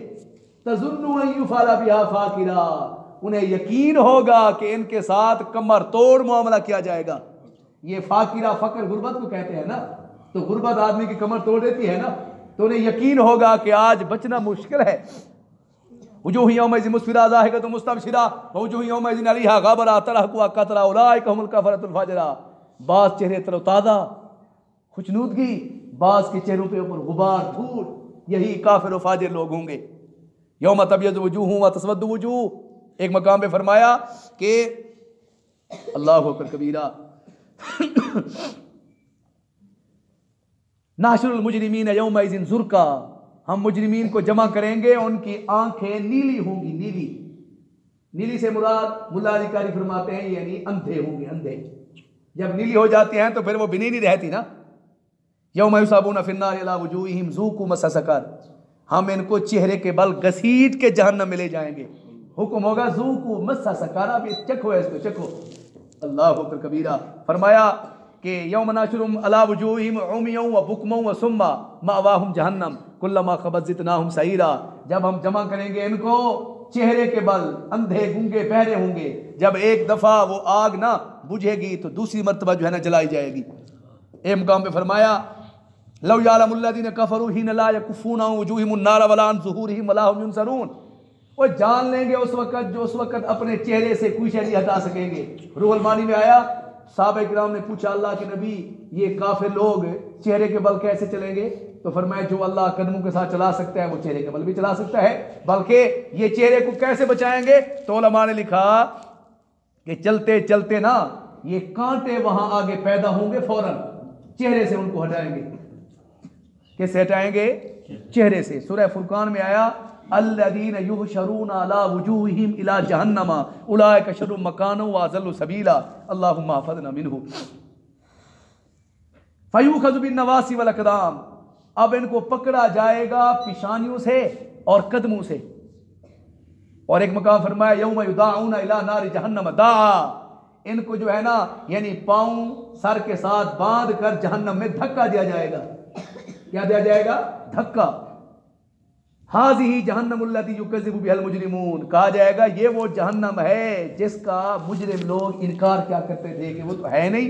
तज़ुन्नु अन युफ़अला बिहा फ़ाक़िरा, उन्हें यकीन होगा कि इनके साथ कमर तोड़ मामला किया जाएगा। ये फाकिरा, फकर गुर्बत को कहते हैं ना, तो गुर्बत आदमी की कमर तोड़ देती है ना, तो उन्हें यकीन होगा कि आज बचना मुश्किल है। वजूह यौमइज़िन मुस्फ़िरा ज़ाहिकतुन मुस्तबशिरा वजूह यौमइज़िन अलैहा ग़बरा तरहक़ुहा क़तरा उलाइका हुमुल कफ़रतुल फ़जरा। बाज़ चेहरे तरोताज़ा, खुशनुदगी, बाज़ के चेहरों पे ऊपर गुबार, धूल, यही काफिर और फाजिर लोग होंगे। यौम तबयज़्ज़ु वजूहुन व तस्वद्दु वजूह। एक मकाम पे फरमाया कि अल्लाहु अकबर कबीरा नाशरुल मुजरिमीन यौमइज़िन ज़ुरका, हम मुजरिमीन को जमा करेंगे, उनकी आंखें नीली होंगी। नीली, नीली से मुराद मुल्ला अली कारी फरमाते हैं यानी अंधे होंगे, अंधे। जब नीली हो जाती हैं तो फिर वो बिनीली रहती ना। यौम युसाबूना फिन्नार अला वजूहिहिम ज़ूक़ू मस्सा सक़र, हम इनको चेहरे के बल घसीट के जहन्नम में ले जाएंगे। हुक्म होगा ज़ूक़ू मस्सा सक़र, अब चखो, इसको चखो। अल्लाहु अकबर कबीरा। फरमाया कि यौम नाशुरुहुम अला वजूहिहिम उम्यन व बुकमन व सुम्मा मअवाहुम जहन्नम कुल्लमा खबत ज़िदनाहुम सईरा। जब हम जमा करेंगे इनको चेहरे के बल, अंधे गूंगे बहरे होंगे। जब एक दफ़ा वो आग ना बुझेगी तो दूसरी मर्तबा जो है ना जलाई जाएगी। एक मुकाम पे फरमाया लौ यालमुल्लज़ीना कफ़रू हिन ला यकुफ़ूना अन वजूहिहिम नार वला अन ज़ुहूरिहिम वला हुम युनसरून। वो जान लेंगे उस वक़्त जो उस वक़्त अपने चेहरे से कोई शय नहीं हटा सकेंगे। रूहुल मानी में आया, साहबा किराम ने पूछा अल्लाह के नबी, ये काफिर लोग चेहरे के बल कैसे चलेंगे? तो फरमाया जो अल्लाह कदमों के साथ चला सकता है वो चेहरे के बल भी चला सकता है, बल्कि ये चेहरे को कैसे बचाएंगे? तो उलमा ने लिखा कि चलते चलते ना ये कांटे वहां आगे पैदा होंगे, फौरन चेहरे से उनको हटाएंगे। कैसे हटाएंगे? चेहरे से। सूरह फुरकान में आया अल्लज़ीना युहशरून अला वजूहिहिम इला जहन्नमा उलाइका शर्रुम मकानन व अज़ल्लु सबीला अल्लाहुम्मा हफ़ज़ना मिनहु फयूख़ज़ु बिन नवासी वल अक़दाम। अब इनको पकड़ा जाएगा पिशानियों से और कदमों से। और एक मकाम फरमाया यौम युदाऊना इला नारि जहन्नम दाआ, इनको जो है ना यानी पाँव सर के साथ बांध कर जहन्नम में धक्का दिया जाएगा। क्या दिया जाएगा? धक्का। हाज़िही जहन्नमुल्लती युकज़्ज़िबु बिहल मुजरिमून, कहा जाएगा ये वो जहन्नम है जिसका मुजरिम लोग इनकार क्या करते थे कि वो तो है नहीं।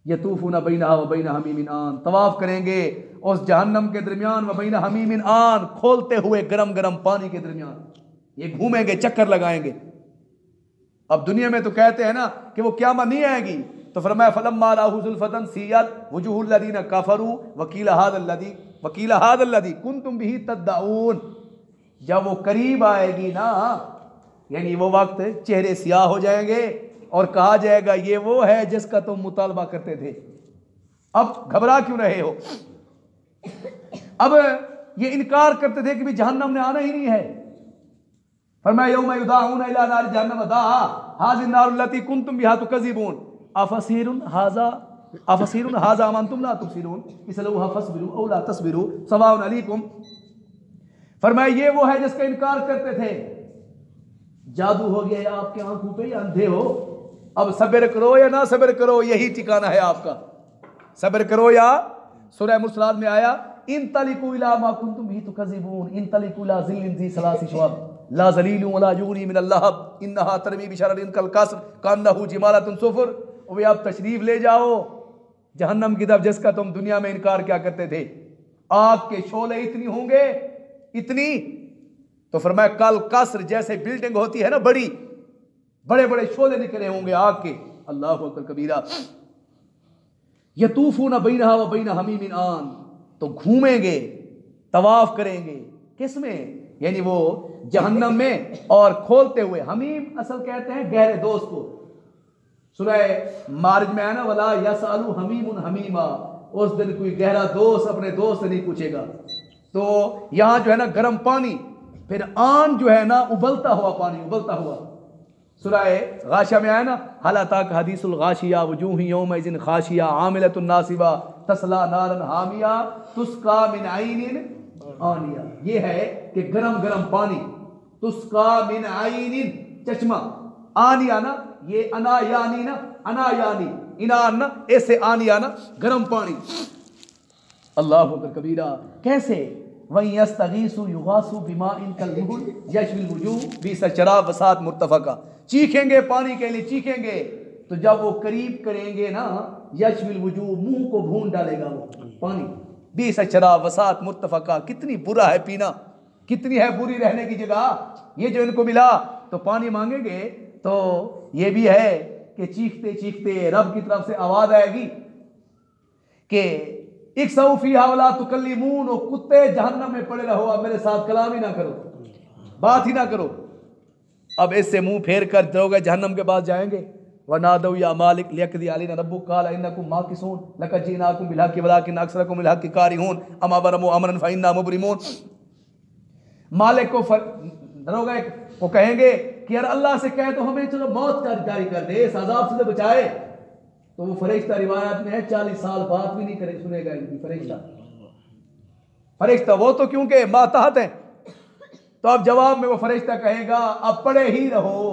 यतूफूना बैनहा व बैन हमीमिन आन, तवाफ करेंगे उस जहन्नम के दरमियान, व बैन हमीमिन आन, खोलते हुए गरम गरम पानी के दरमियान। ये घूमेंगे, चक्कर लगाएंगे। अब दुनिया में तो कहते हैं ना कि वो क़यामत नहीं आएगी, तो फरमाया फलम्मा राहू ज़ुल्फ़तन सियत वुजूहुल लज़ीना कफ़रू वकील हाज़ल लज़ी कुंतुम बिही तद्दाऊन। जब वो करीब आएगी ना, यानी वो वक्त चेहरे सियाह हो जाएंगे और कहा जाएगा ये वो है जिसका तुम मुतालबा करते थे, अब घबरा क्यों रहे हो। अब ये इनकार करते थे कि भी जहन्नम ने आना ही नहीं है। फरमाया यौम युदाऊना इला नार जहन्नम दाआ हाज़िन नारुल लती कुंतुम बिहा तुकज़िबून अफसीरुन हाज़ा अमंतुम ला तुबसिरून इसलौहा फस्बिरू औ ला तस्बिरू सवाउन अलैकुम। फरमाया ये वो है जिसका इनकार करते थे। जादू हो गया या आपके आंखों पे, या अंधे हो। अब सब्र करो या ना सब्र करो, यही ठिकाना है आपका। सब्र करो या सूरह मुरसलात में आया इन तलिकू इला मा कुंतुम बिही तुकज़िबून इन तलिकू इला ज़िल्लिन ज़ी सलासी शुअब ला ज़लीलु वला युगनी मिनल लहब इन्नहा तरमी बिशररिन कल कसर कान्नहु जिमालतुन सुफर। वे आप तशरीफ ले जाओ जहन्नम की तरफ जिसका तुम दुनिया में इनकार क्या करते थे। आग के शोले इतनी होंगे, इतनी, तो फरमाया कल कसर, जैसे बिल्डिंग होती है ना बड़ी, बड़े बड़े शोले निकले होंगे आग के। अल्लाहु अकबर कबीरा। यतूफूना बैनहा व बैन हमीमिन आन, तो घूमेंगे, तवाफ करेंगे, किसमें, यानी वो जहन्नम में, और खोलते हुए। हमीम असल कहते हैं गहरे दोस्त को। सूरह मारिज में है ना वला यसअलु हमीमुन हमीमा, उस दिन कोई गहरा दोस्त अपने दोस्त से नहीं पूछेगा। तो यहां जो है ना गर्म पानी, फिर आन जो है ना उबलता हुआ पानी, उबलता हुआ। सूरह गाशिया में आया ना हल अताक हदीसुल गाशिया वजूह यौमइज़िन खाशिया आमिलतुन नासिबा तस्ला नारन हामिया तुस्का मिन आइनिन आनिया। ये है कि गरम गरम पानी, तुस्का मिन आइनिन चश्मा, आनिया ना, ये अना यानी ना, अना यानी इनान ना, ऐसे आनिया ना गरम पानी। अल्लाहु अकबर कबीरा। कैसे वही यस्तगीसु युगासु बिमा इन कलहुल यशविल वजूह बिस शराब वसात मुर्तफका। चीखेंगे पानी के लिए, चीखेंगे, तो जब वो करीब करेंगे ना यशविल वजूह, मुंह को भून डालेगा वो पानी। बिस शराब वसात मुर्तफका, कितनी बुरा है पीना, कितनी है बुरी रहने की जगह। ये जो इनको मिला तो पानी मांगेंगे, तो ये भी है कि चीखते चीखते रब की तरफ से आवाज आएगी कि इक्सऊ फीहा वला तुकल्लिमून, कुत्ते जहन्नम में पड़े रहो, अब मेरे साथ कलाम ही ना करो, बात ही ना करो। अब इससे मुंह फेर कर दोगे जहन्नम के पास जाएंगे। वनादौ या मालिक लियक़दी अलैना रब्बुक क़ाल इन्नकुम माकिसून लक़द जीनाकुम बिल हक़्क़ि वलाकिन अक्सरकुम लिल हक़्क़ि कारिहून अमा बरमु अमरन फइन्ना मुबरिमून। मालिक को डरोगे, वो कहेंगे कि यार अल्लाह से कहे तो हमें चलो मौत जारी कर दे, इस अज़ाब से बचाए। तो वो फरिश्ता रिवायत में है 40 साल बात भी नहीं करे, सुनेगा इनकी फरिश्ता वो तो क्योंकि मातहत है। तो अब जवाब में वो फरिश्ता कहेगा अब पड़े ही रहो।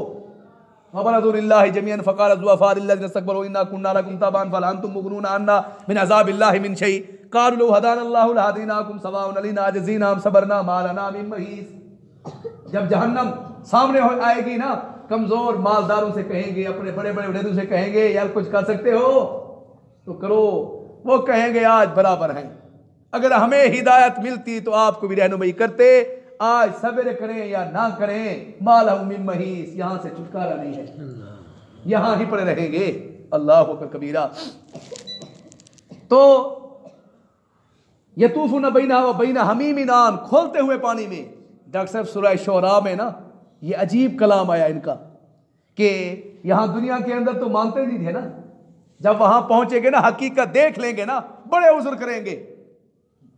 वबरज़ुलिल्लाहि जमीअन फ़क़ाल ज़ुअफ़ाउ लिल्लज़ीना इस्तकबरू इन्ना कुन्ना लकुम तबअन फहल अंतुम मुग़नूना अन्ना मिन अज़ाबिल्लाहि मिन शै क़ालू लौ हदानल्लाहु लहदैनाकुम सवाउन अलैना अजज़ीना अम सबरना मा लना मिन महीस। जब जहन्नम सामने आएगी ना, कमजोर मालदारों से कहेंगे, अपने बड़े बड़े वलीदों से कहेंगे यार कुछ कर सकते हो तो करो। वो कहेंगे आज बराबर हैं, अगर हमें हिदायत मिलती तो आपको भी रहनुमाई करते, आज सब्र करें या ना करें, मालहु मिन महीस, यहां से छुटकारा नहीं है, यहां ही पड़े रहेंगे। अल्लाह अकबर कबीरा। तो यतूफूना बैनहा व बैन हमीमिन आन, खोलते हुए पानी में। डॉक्टर साहब सूरह शुअरा में ना ये अजीब कलाम आया इनका कि यहां दुनिया के अंदर तो मानते नहीं थे ना, जब वहां पहुंचेंगे ना, हकीकत देख लेंगे ना, बड़े उज़्र करेंगे।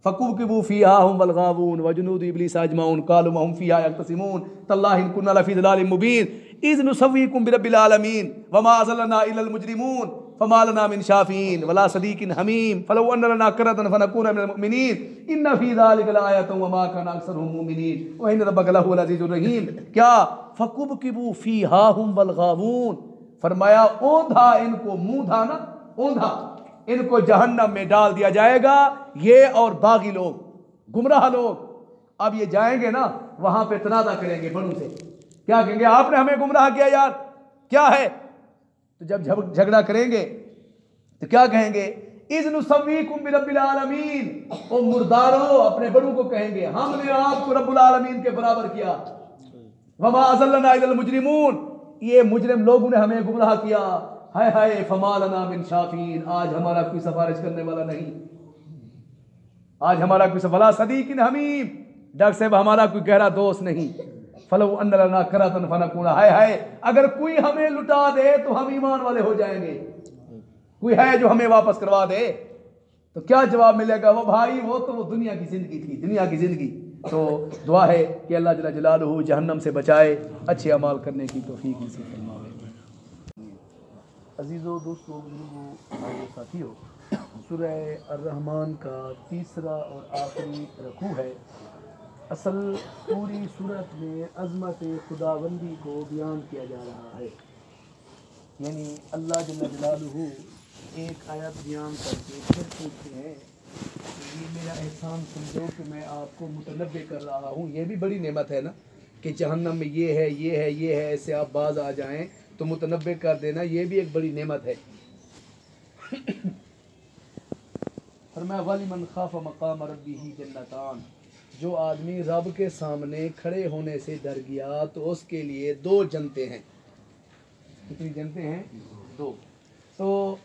फकुबकिबू फीहा हुम वल गावून व जुनूद इब्लीस अजमाउन क़ालू मा हुम फीहा यख्तसिमून तल्लाहि इन कुन्ना लफ़ी ज़लालिम मुबीन इज़ नुसव्वीकुम बिरब्बिल आलमीन व मा अज़लना इल्लल मुजरिमून फमा लना मिन शाफ़ीन वला सदीक़िन हमीम फलौ अन्न लना करतन फनकूना मिनल मुमिनीन इन्न फ़ी ज़ालिका लआयतन व मा काना अक्सरुहुम मुमिनीन व इन्न रब्बका लहुवल अज़ीज़ुर रहीम। क्या फकुबकिबू फीहा हुम वल गावून, फरमाया ओंधा इनको, मुंह था ना ओंधा, इनको जहन्नम में डाल दिया जाएगा, ये और बागी लोग, गुमराह लोग। अब ये जाएंगे ना वहां पे तनादा करेंगे बड़ों से, क्या कहेंगे आपने हमें गुमराह किया यार, क्या है। तो जब झगड़ा करेंगे तो क्या कहेंगे? इज़्नु सव्वीकुम बिरब्बिल आलमीन, ओ मुर्दारो अपने बड़ों को कहेंगे हमने आपको रब्बुल आलमीन के बराबर किया। वमा अज़ल्लना इल्लल मुजरिमून, ये मुजरिम लोगों ने हमें गुमराह किया। हाय हाय फमा लना मिन शाफीन, आज हमारा कोई सिफारिश करने वाला नहीं, आज हमारा कोई वला सदीकिन हमीम, डॉक्टर साहब हमारा कोई गहरा दोस्त नहीं। फलो अन्ना लना करतन फनकुना, हाय हाय अगर कोई हमें लुटा दे तो हम ईमान वाले हो जाएंगे, कोई है जो हमें वापस करवा दे। तो क्या जवाब मिलेगा? वो भाई वो तो वो दुनिया की जिंदगी थी, दुनिया की जिंदगी। तो दुआ है कि अल्लाह जल्ल जलालहू जहन्नम से बचाए, अच्छे अमाल करने की तौफीक नसीब फरमावे। अजीज़ों, दोस्तों, बुजुर्गों, साथियों, सूरह अर्रहमान का तीसरा और आखिरी रकू है। असल पूरी सूरत में अज़मत खुदाबंदी को बयान किया जा रहा है, यानी अल्लाह जल्ल जलालहू एक आयत बयान करके फिर पूछते हैं कि ये मेरा एहसान समझो कि मैं आपको मुतनब्बे कर रहा हूँ। ये भी बड़ी नेमत है ना कि जहन्नम में ये है, ये है, ये है, ऐसे आप बाज आ जाएं तो मुतनब्बे कर देना, ये भी एक बड़ी नेमत है। फरमाया वलिमन खाफ मकाम रब्बिही जन्नतान, जो आदमी रब के सामने खड़े होने से डर गया तो उसके लिए दो जन्नतें हैं। कितनी जन्नतें हैं? दो। तो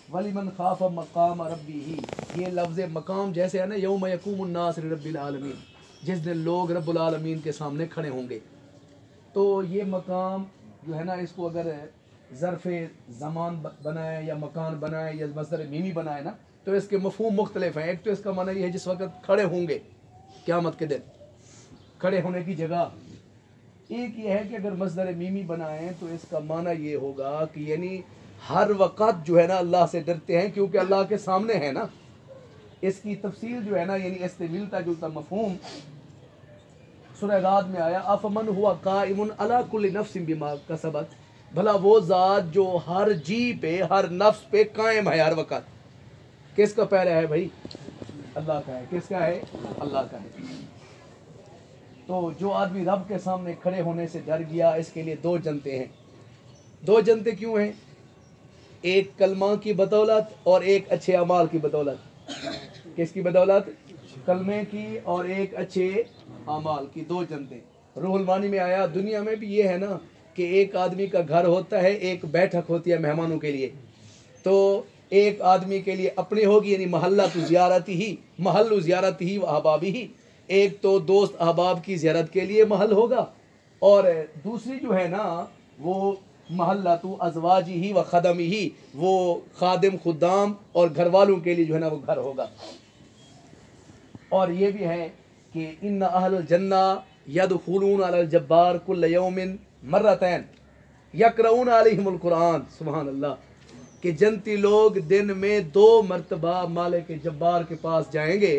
वलिमन खाफ मकाम रब्बिही, ये लफ्ज़ मकाम जैसे है ना, यौम यकूमुन नास लिरब्बिल आलमीन, जिस दिन लोग रब्बुल आलमीन के सामने खड़े होंगे। तो ये मकाम जो है ना, इसको अगर ज़र्फ़े ज़मान बनाए या मकान बनाए या मसदर मीमी बनाए ना, तो इसके मफ़हूम मुख्तलिफ हैं। एक तो इसका माना ये है जिस वक़्त खड़े होंगे क़यामत के दिन, खड़े होने की जगह। एक ये है कि अगर मसदर मीमी बनाएं तो इसका माना ये होगा कि यानी हर वक़्त जो है ना अल्लाह से डरते हैं, क्योंकि अल्लाह के सामने है ना। इसकी तफसील जो है ना, यानी इससे मिलता जुलता मफ़हूम सूरह राद में आया, अफमन हुआ काइमुन अला कुल्लि नफ्सिन बिमा कसबत, भला वो ज़ात जो हर जी पे, हर नफ्स पे कायम है हर वक़्त। किसका पहले है भाई? अल्लाह का है। किसका है? अल्लाह का है। तो जो आदमी रब के सामने खड़े होने से डर गया, इसके लिए दो जन्नतें हैं। दो जन्नतें क्यों हैं? एक कलमा की बदौलत और एक अच्छे अमाल की बदौलत। किसकी बदौलत? कलमे की और एक अच्छे अमाल की, दो जन्नतें। रूहुल मानी में आया, दुनिया में भी ये है ना कि एक आदमी का घर होता है, एक बैठक होती है मेहमानों के लिए। तो एक आदमी के लिए अपनी होगी, यानी महल्ला तो ज़ियारती ही, महल्लु ज़ियारती ही व अहबाबी ही, एक तो दोस्त अहबाब की ज़ियारत के लिए महल होगा, और दूसरी जो है ना वो महल्ला तो अज़वाजी ही व ख़दमी ही, वो खादिम खुदाम और घर वालों के लिए जो है ना वो घर होगा। और ये भी है कि इन्ना अहलुल जन्ना यदखुलून अलल जब्बार कुल्ल यौमिन मर्रतैन यक़रऊन अलैहिमुल कुरान, सुभान अल्लाह, कि जन्नती लोग दिन में 2 मरतबा मालिक जब्बार के पास जाएंगे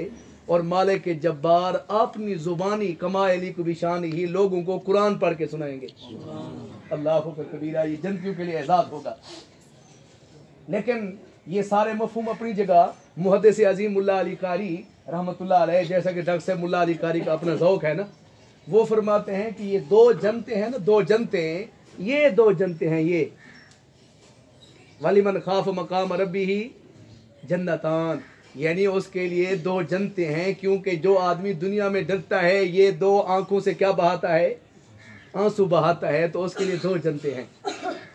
और मालिक जब्बार अपनी ज़ुबानी कमाएली को बिशानी ही लोगों को कुरान पढ़ के सुनाएंगे। अल्लाह का कबीरा, ये जन्नतियों के लिए एजाज़ होगा। लेकिन ये सारे मफ़हूम अपनी जगह। मुहद्दिस अज़ीम मुल्ला अली कारी रहमतुल्लाह अलैह, जैसा कि डॉक्टर साहब मुल्ला अली कारी का अपना ज़ौक़ है ना, वो फरमाते हैं कि ये दो जन्नतें हैं ना, दो जन्नतें, ये दो जन्नतें हैं ये। वलिमन खाफ मकाम रब्बिही जन्नतान, यानी उसके लिए दो जन्नतें हैं, क्योंकि जो आदमी दुनिया में डरता है ये दो आंखों से क्या बहाता है? आंसू बहाता है, तो उसके लिए दो जन्नतें हैं।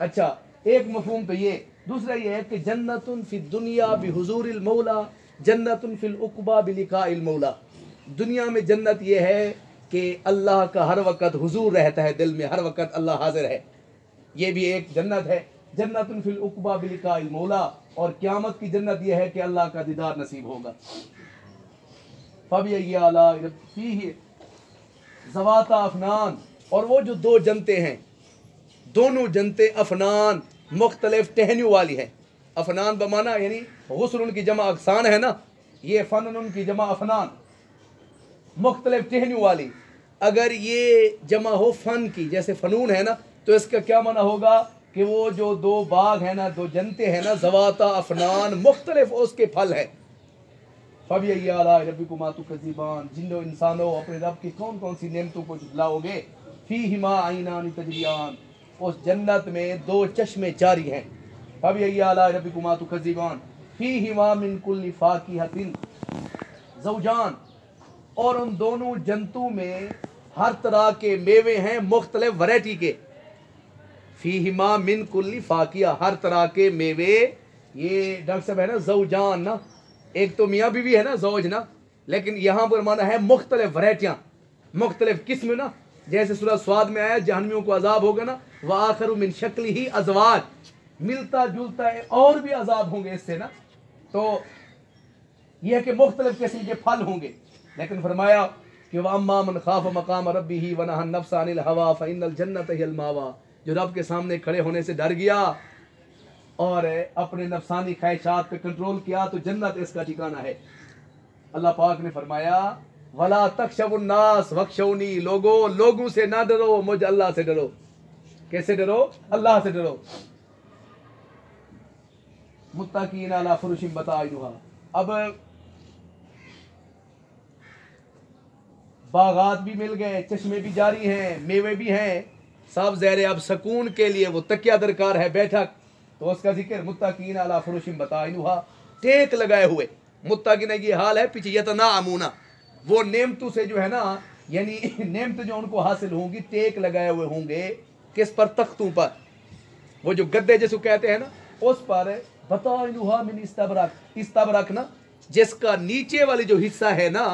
अच्छा, एक मफहूम तो ये। दूसरा ये है कि जन्नतुन फि दुनिया बिहुजूरिल मौला, जन्नतुन फिल उक़बा बिलिक़ाइल मौला। दुनिया में जन्नत ये है कि अल्लाह का हर वक़्त हुजूर रहता है दिल में, हर वक़्त अल्लाह हाजिर है, ये भी एक जन्नत है। जन्नतुन फिल उक़बा बिलिक़ाइल मौला, और क़यामत की जन्नत यह है कि अल्लाह का दीदार नसीब होगा। फबिअय्यि आलाइ रब्बिही ज़वाता अफ़नान, और वो जो दो जन्नतें हैं, दोनों जन्नतें अफ़नान मुख्तलिफ टहनियों वाली हैं। अफ़नान बमाना यानी गुस्रुन की जमा अक्सान है ना, ये फ़ननुन की जमा अफ़नान, मुख्तलिफ टहनियों वाली। अगर ये जमा हो फ़न की, जैसे फ़नून है ना, तो इसका क्या माना होगा कि वो जो दो बाग है ना, दो जन्नतें हैं ना, ज़वाता अफ़नान, मुख्तलिफ उसके फल हैं। फबिअय्यि आलाइ रब्बिकुमा तुकज़्ज़िबान, जिन्नो इंसानों अपने रब की कौन कौन सी नेमतों को झुटलाओगे। फ़ीहिमा ऐनान तजरियान, उस जन्नत में दो चश्मे जारी हैं। फबिअय्यि आलाइ रब्बिकुमा तुकज़्ज़िबान फ़ीहिमा मिन कुल्लि फ़ाकिहतिन ज़ौजान, और उन दोनों जंतु में हर तरह के मेवे हैं मुख्तलिफ वैरायटी के। फ़ीहिमा मिन कुल्लि फ़ाकिहा, हर तरह के मेवे। ये डॉक्टर साहब है ना ज़ौजान ना, एक तो मियाँ बीवी है ना ज़ौज ना, लेकिन यहाँ पर माना है मुख्तलिफ वैरायटियाँ, मुख्तलिफ किस्म ना। जैसे सूरह स्वाद में आया जहन्नमियों को अजाब होगा ना, व आखिरु मिन शक्लिही अज़वाज, मिलता जुलता है और भी अजाब होंगे इससे ना। तो यह है कि मुख्तलिफ किस्म के फल होंगे। लेकिन फरमाया कि वह अम्मा मन खाफ मकाम रब्बिही व नहा नफ्स अनिल हवा फ़इन्नल जन्नत हियल मावा, जो रब के सामने खड़े होने से डर गया और अपने नफसानी ख्वाहिशात पे कंट्रोल किया तो जन्नत इसका ठिकाना है। अल्लाह पाक ने फरमाया वला तख्शवुन नास वख्शौनी, लोगों से ना डरो, मुझे अल्लाह से डरो। कैसे डरो? अल्लाह से डरो। मुत्तकीन अला फुरुशिन बताइनुहा, अब बागात भी मिल गए, चश्मे भी जारी हैं, मेवे भी हैं, सब ज़हर। अब सुकून के लिए वो तकिया दरकार है, बैठक, तो उसका जिक्र मुत्तकीन अला फुरुशिन बताइनुहा, टेक लगाए हुए। मुत्तकीन की हाल है पीछे यतनाअमूना, वो नेमतों से जो है ना, यानी नेमत जो उनको हासिल होंगी, टेक लगाए हुए होंगे। किस पर? तख्तों पर। वो जो गद्दे जिसको कहते हैं ना, उस पर। बताइनुहा मिन इस्तबरक, इस्तबरक ना, जिसका नीचे वाली जो हिस्सा है ना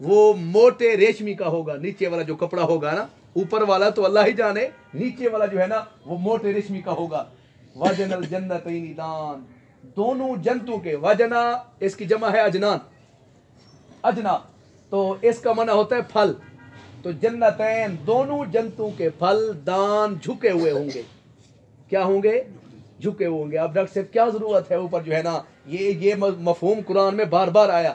वो मोटे रेशमी का होगा। नीचे वाला जो कपड़ा होगा ना, ऊपर वाला तो अल्लाह ही जाने, नीचे वाला जो है ना वो मोटे रेशमी का होगा। वजनल जन्नतैनि दान, दोनों जंतु के, वजना इसकी जमा है अजनान, अजना तो इसका माना होता है फल। तो जन्नतैन, दोनों जंतु के फल, दान, झुके हुए होंगे। क्या होंगे? झुके हुए होंगे। अब डॉक्टर साहब क्या जरूरत है ऊपर जो है ना, ये मफहूम कुरान में बार बार आया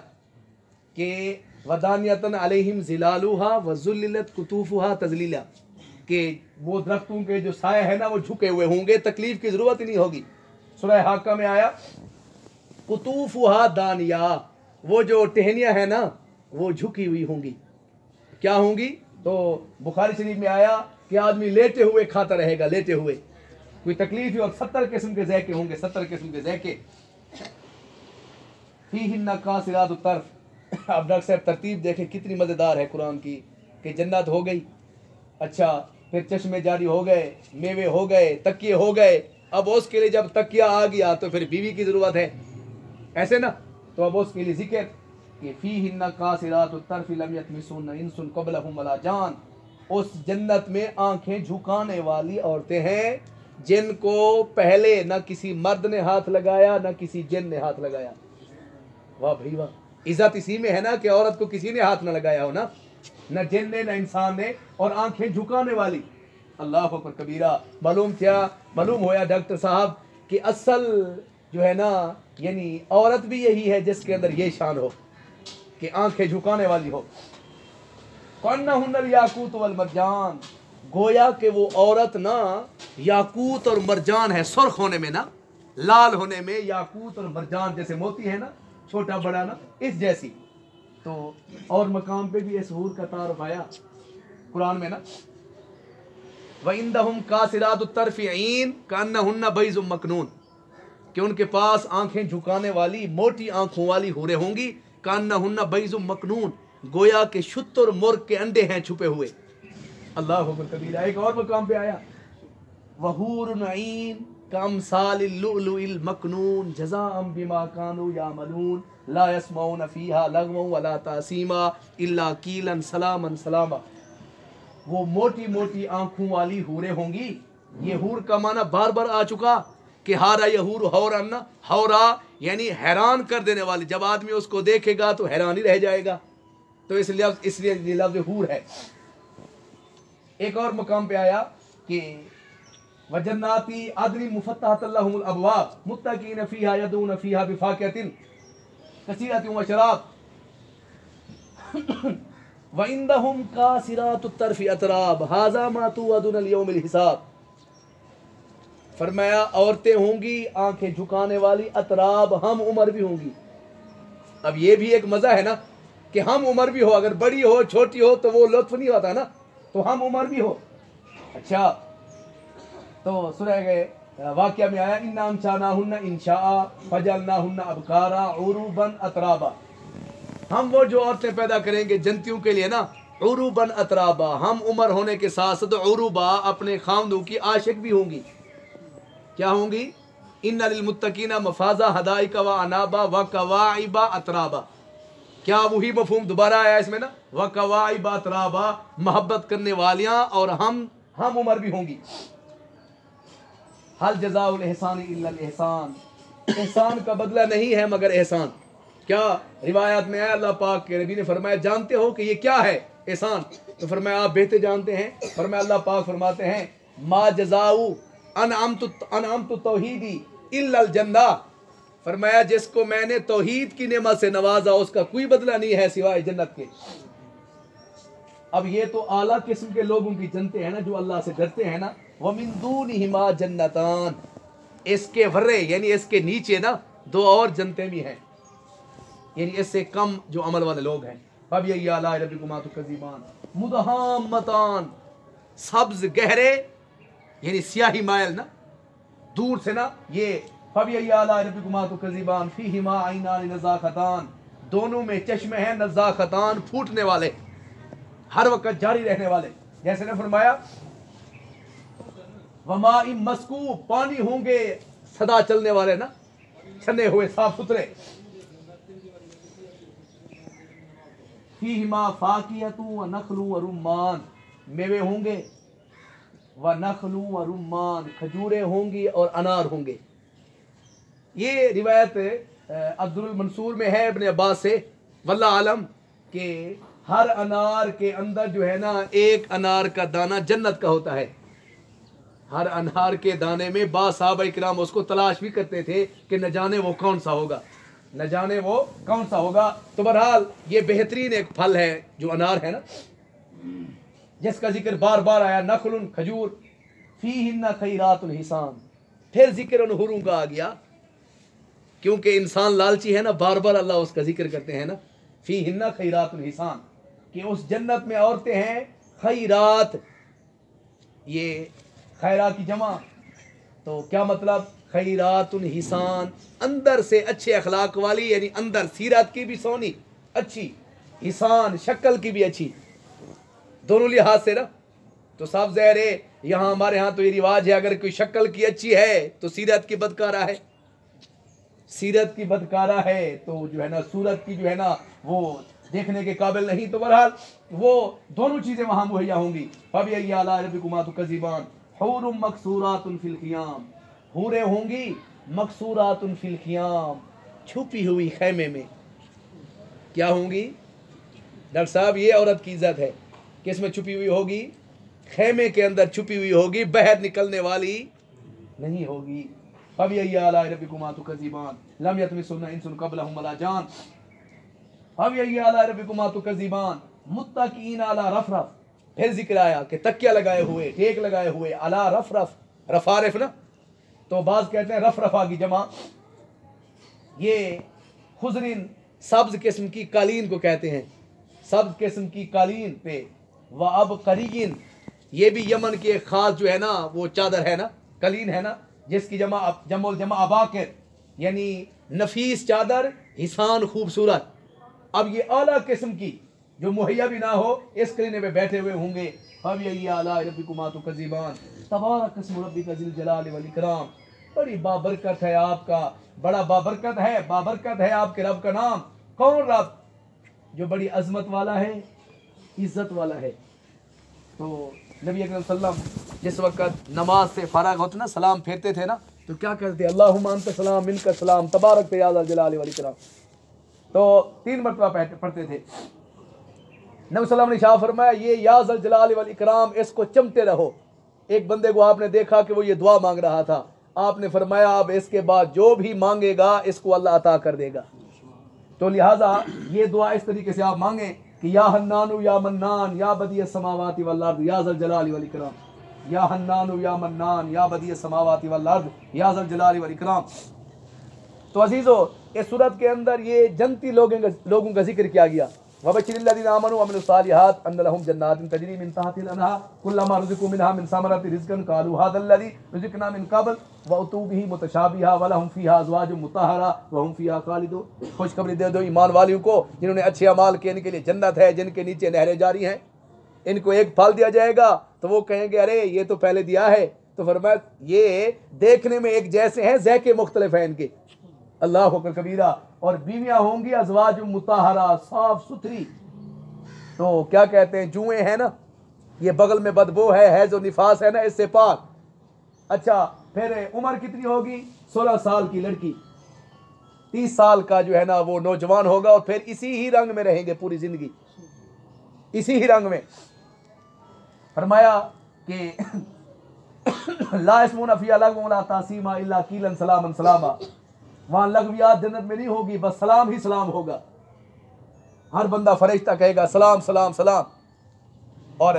कि वदानियतन अलैहिम ज़िलालुहा व ज़ुल्लिलत कुतूफुहा तज़लीला, कि वो दरख्तों के जो साए है ना वो झुके हुए होंगे, तकलीफ की जरूरत ही नहीं होगी। सूरह हाका में आया कुतूफुहा दानिया, वो जो टहनियाँ है ना वो झुकी हुई होंगी। क्या होंगी? तो बुखारी शरीफ में आया कि आदमी लेटे हुए खाता रहेगा, लेटे हुए, कोई तकलीफ ही। और 70 किस्म के ज़ैके होंगे, 70 किस्म के ज़ैके। फीहिन्ना कासिरातुत तर्फ। अब डॉक्टर साहब तरतीब देखें कितनी मज़ेदार है कुरान की, कि जन्नत हो गई, अच्छा, फिर चश्मे जारी हो गए, मेवे हो गए, तकिए हो गए। अब उसके लिए जब तकिया आ गया तो फिर बीवी की ज़रूरत है, ऐसे ना। तो अब उसके लिए जिक्र कि फीहिन्ना कासिरातुत तर्फ लम यतमिसुन्ना इंसुन क़ब्लहुम वला जान, उस जन्नत में आंखें झुकाने वाली औरतें हैं जिनको पहले ना किसी मर्द ने हाथ लगाया ना किसी जिन ने हाथ लगाया। वाह भाई वाह, इज्जत इसी में है ना कि औरत को किसी ने हाथ ना लगाया हो ना, न जिन ने न इंसान ने, और आंखें झुकाने वाली। अल्लाह अकबर कबीरा। मालूम होया डॉक्टर साहब कि असल जो है ना, यानी औरत भी यही है जिसके अंदर ये शान हो कि आंखें झुकाने वाली हो। कन्नहुन्नल याकूत वल मरजान, गोया कि वो औरत ना याकूत और मरजान है, सुर्ख होने में ना, लाल होने में, याकूत और मरजान जैसे मोती है ना, छोटा बड़ा ना, इस जैसी। तो और मकाम पे भी इस हूर का तारुफ आया कुरान में ना, व इंदहुम कासिरातुत तर्फ़ ऐन कअन्नहुन्ना बैज़ुम मकनून, कि उनके पास आंखें झुकाने वाली मोटी आंखों वाली हूरें होंगी। कअन्नहुन्ना बैज़ुम मकनून, गोया के शुतर मुर्ग के अंडे हैं छुपे हुए। अल्लाह अकबर कबीरा। एक और मकाम पे आया वहूरुन ऐन कअम्सालिल लुअलुइल मकनून जज़ाअम बिमा कानू यामलून ला यस्मऊन फीहा लगवन वला तासीमा इल्ला कीलन सलामन सलामा। वो मोटी मोटी आंखों वाली हूरें होंगी। ये हूर का माना बार बार आ चुका कि हारा यहूर हौरन, हौरा यानी हैरान कर देने वाली। जब आदमी उसको देखेगा तो हैरान ही रह जाएगा, तो इसलिए लफ्ज़ हूर है। एक और मकाम पे आया कि वजन्नाती अदनी मुफत्तहतन लहुमुल अबवाब मुत्तकीन फीहा यदून फीहा बिफाकिहतिन कसीरतिन व शराब व इंदहुम कासिरातुत तर्फ़ि अतराब हाज़ा मा तुअदुन लियौमिल हिसाब। फरमाया औरतें होंगी आंखें झुकाने वाली, अतराब, हम उम्र भी होंगी। अब ये भी एक मजा है ना कि हम उम्र भी हो, अगर बड़ी हो छोटी हो तो वो लुत्फ नहीं होता ना, तो हम उम्र भी हो। अच्छा, तो सूरह वाक़या में आया, इन्ना अंशानाहुन्ना इंशाअ फजअलनाहुन्ना अबकारा उरूबन अतराबा। हम वो जो औरतें पैदा करेंगे जन्नतियों के लिए ना, उरूबन अतराबा, हम उम्र होने के साथ साथ उरूबा अपने खामदों की आशिक भी होंगी। क्या होंगी? इन्ना लिलमुत्तकीना मफाजा हदाइका व अनाबा व कवाइबा अतराबा। क्या वही मफहूम दोबारा आया इसमें ना, व कवाइबा अतराबा, मोहब्बत करने वालियाँ और हम उम्र भी होंगी। हल जज़ाउल एहसान इल्लल एहसान, एहसान का बदला नहीं है मगर एहसान। क्या रिवायत में है, अल्लाह पाक के नबी ने फरमाया, जानते हो कि ये क्या है एहसान? तो फरमाया आप बेहतर जानते हैं। फरमाया अल्लाह पाक फरमाते हैं, मा जज़ाउ अनअमतु तौहीदी इल्लल जन्नह। फरमाया जिसको मैंने तौहीद की नेमत से नवाजा उसका कोई बदला नहीं है सिवाय जन्नत के। अब ये तो आला किस्म के लोगों की जनते हैं ना, जो अल्लाह से डरते हैं ना। व मिन दूनिहिमा जन्नतान, इसके वर्रे यानी इसके नीचे ना दो और जन्नतें भी हैं, यानी इससे कम जो अमल वाले लोग हैं। फबिअय्यि आलाइ रब्बिकुमा तुकज़्ज़िबान मुदहाम्मतान, सब्ज गहरे यानी स्याही मायल ना, दूर से ना ये फबिअय्यि आलाइ रब्बिकुमा तुकज़्ज़िबान फीहिमा ऐनान नज़ाख़तान, दोनों में चश्मे हैं नज़ाख़तान, फूटने वाले, हर वक्त जारी रहने वाले। जैसे ने फरमाया वमाई मस्कूब, पानी होंगे सदा चलने वाले ना, छने हुए साफ सुथरे। फीहिमा फाकियतु व नखलु व रुम्मान, मेवे होंगे, व नखलु व रुम्मान, खजूरें होंगी और अनार होंगे। ये रिवायत अब्दुल मंसूर में है इब्ने अब्बास से, वल्लाह आलम, के हर अनार के अंदर जो है ना एक अनार का दाना जन्नत का होता है। हर अनार के दाने में साहबा इकराम उसको तलाश भी करते थे कि न जाने वो कौन सा होगा, न जाने वो कौन सा होगा। तो बहरहाल ये बेहतरीन एक फल है जो अनार है ना, जिसका जिक्र बार बार आया, नखलुन खजूर, फीहिन्ना खैरातुल हिसान, फिर जिक्र उन हुरों का आ गया, क्योंकि इंसान लालची है ना, बार बार अल्लाह उसका जिक्र करते हैं ना, फीहिन्ना खैरातुल हिसान, कि उस जन्नत में औरतें हैं खैरात, ये खैरा की जमा, तो क्या मतलब? खैरातुन हिसान, अंदर से अच्छे अखलाक वाली, यानी अंदर सीरत की भी सोनी अच्छी, हिसान शक्ल की भी अच्छी, दोनों लिहाज से ना। तो साफ ज़ाहिर है यहाँ हमारे यहाँ तो ये रिवाज है, अगर कोई शक्ल की अच्छी है तो सीरत की बदकारा है, सीरत की बदकारा है तो जो है ना सूरत की जो है ना वो देखने के काबिल नहीं। तो बहरहाल वो दोनों चीज़ें वहाँ मुहैया होंगी। फबिअय्यि आलाइ रब्बिकुमा तुकज़्ज़िबान हूरुम मकसूरातुन फिल ख़ियाम, हूरें होंगी मकसूरातुन फिल ख़ियाम, छुपी हुई खैमे में। क्या होंगी डॉक्टर साहब? ये औरत की इज्जत है, किस में छुपी हुई होगी? खैमे के अंदर छुपी हुई होगी, बाहर निकलने वाली नहीं होगी। फबिअय्यि आलाइ रब्बिकुमा तुकज़्ज़िबान लम यतमिसहुन्ना इंसुन क़ब्लहुम वला जान, फबिअय्यि आलाइ रब्बिकुमा तुकज़्ज़िबान मुत्तकीन अला रफ़रफ़, फिर जिक्र आया कि तकिया लगाए हुए, टेक लगाए हुए, अला रफ़रफ़, रफ़ारफ़ ना, तो बाज़ कहते हैं रफ़रफ़ा की जमा। ये खुज़रिन सब्ज़ किस्म की कालीन को कहते हैं, सब्ज़ किस्म की कालीन पे। व अब करीन, ये भी यमन की एक ख़ास जो है ना वो चादर है ना, कलीन है ना, जिसकी जमा अबाकर, यानी नफीस चादर, हिसान खूबसूरत। अब ये आला किस्म की जो मुहैया भी ना हो, इस कलीने में बैठे हुए होंगे। फबिअय्यि आलाइ रब्बिकुमा तुकज़्ज़िबान तबारक अस्मु रब्बिका ज़िल जलालि वल इकराम, बड़ी बाबरकत है आपका, बड़ा बाबरकत है आपके रब का नाम। कौन रब? जो बड़ी अजमत वाला है, इज्जत वाला है। तो नबी अकरम सल्लल्लाहु अलैहि वसल्लम जिस वक्त नमाज से फारग होते ना, सलाम फेरते थे ना, तो क्या करते? अल्लाहुम्मा अंत सलाम मिनका सलाम तबारक या ज़ल जलालि वल इकराम, तो 3 मरतबा पढ़ते थे। नबी सल्लल्लाहु अलैहि वसल्लम ने शाह फरमाया, ये या ज़ल जलालि वल इकराम, इसको चमते रहो। एक बंदे को आपने देखा कि वो ये दुआ मांग रहा था, आपने फरमाया अब इसके बाद जो भी मांगेगा इसको अल्लाह अता कर देगा। तो लिहाजा ये दुआ इस तरीके से आप मांगें कि या हन्नानु या मन्नान या बदिय समावाति वल अर्द या ज़ल जलालि वल इकराम, या हन्नानु या मन्नान या बदिय समावाति वल अर्द या ज़ल जलालि वल इकराम। तो अजीज़ो, इस सूरत के अंदर ये जन्नती लोगों का जिक्र किया गया। वबशिरिल्लज़ीना आमनू व अमिलुस्सालिहात अन्न लहुम जन्नातिन तजरी मिन तहतिल अनहार कुल्लमा रुज़िक़ू मिनहा मिन समरति रिज़्क़न क़ालू हाज़ल्लज़ी रुज़िक़ना मिन क़ब्ल व उतू बिही मुतशाबिहा व लहुम फ़ीहा अज़वाजुम मुत्तहरा व हुम फ़ीहा ख़ालिदून। खुशखबरी दे दो ईमान वालियों को जिन्होंने अच्छे अमाल किए, इनके लिए जन्नत है जिनके नीचे नहरें जारी हैं। इनको एक फल दिया जाएगा तो वो कहेंगे अरे ये तो पहले दिया है, तो फरमाया ये देखने में एक जैसे हैं, ज़ैके मुख्तलिफ हैं इनके। अल्लाह अकबर कबीरा। और बीवियां होंगी अज़वाज मुताहरा, साफ सुथरी। तो क्या कहते हैं, जुएं हैं ना, ये बगल में बदबू है, हैज़ और निफास है ना, इससे पाक। अच्छा, फिर उम्र कितनी होगी? 16 साल की लड़की, 30 साल का जो है ना वो नौजवान होगा, और फिर इसी ही रंग में रहेंगे पूरी जिंदगी, इसी ही रंग में। फरमाया कि ला यसमूना फ़ीहा लगवन वला तासीमा इल्ला कीलन सलामन सलामा। वहां लगवियात जन्नत में नहीं होगी, बस सलाम ही सलाम होगा। हर बंदा फरिश्ता कहेगा सलाम सलाम सलाम। और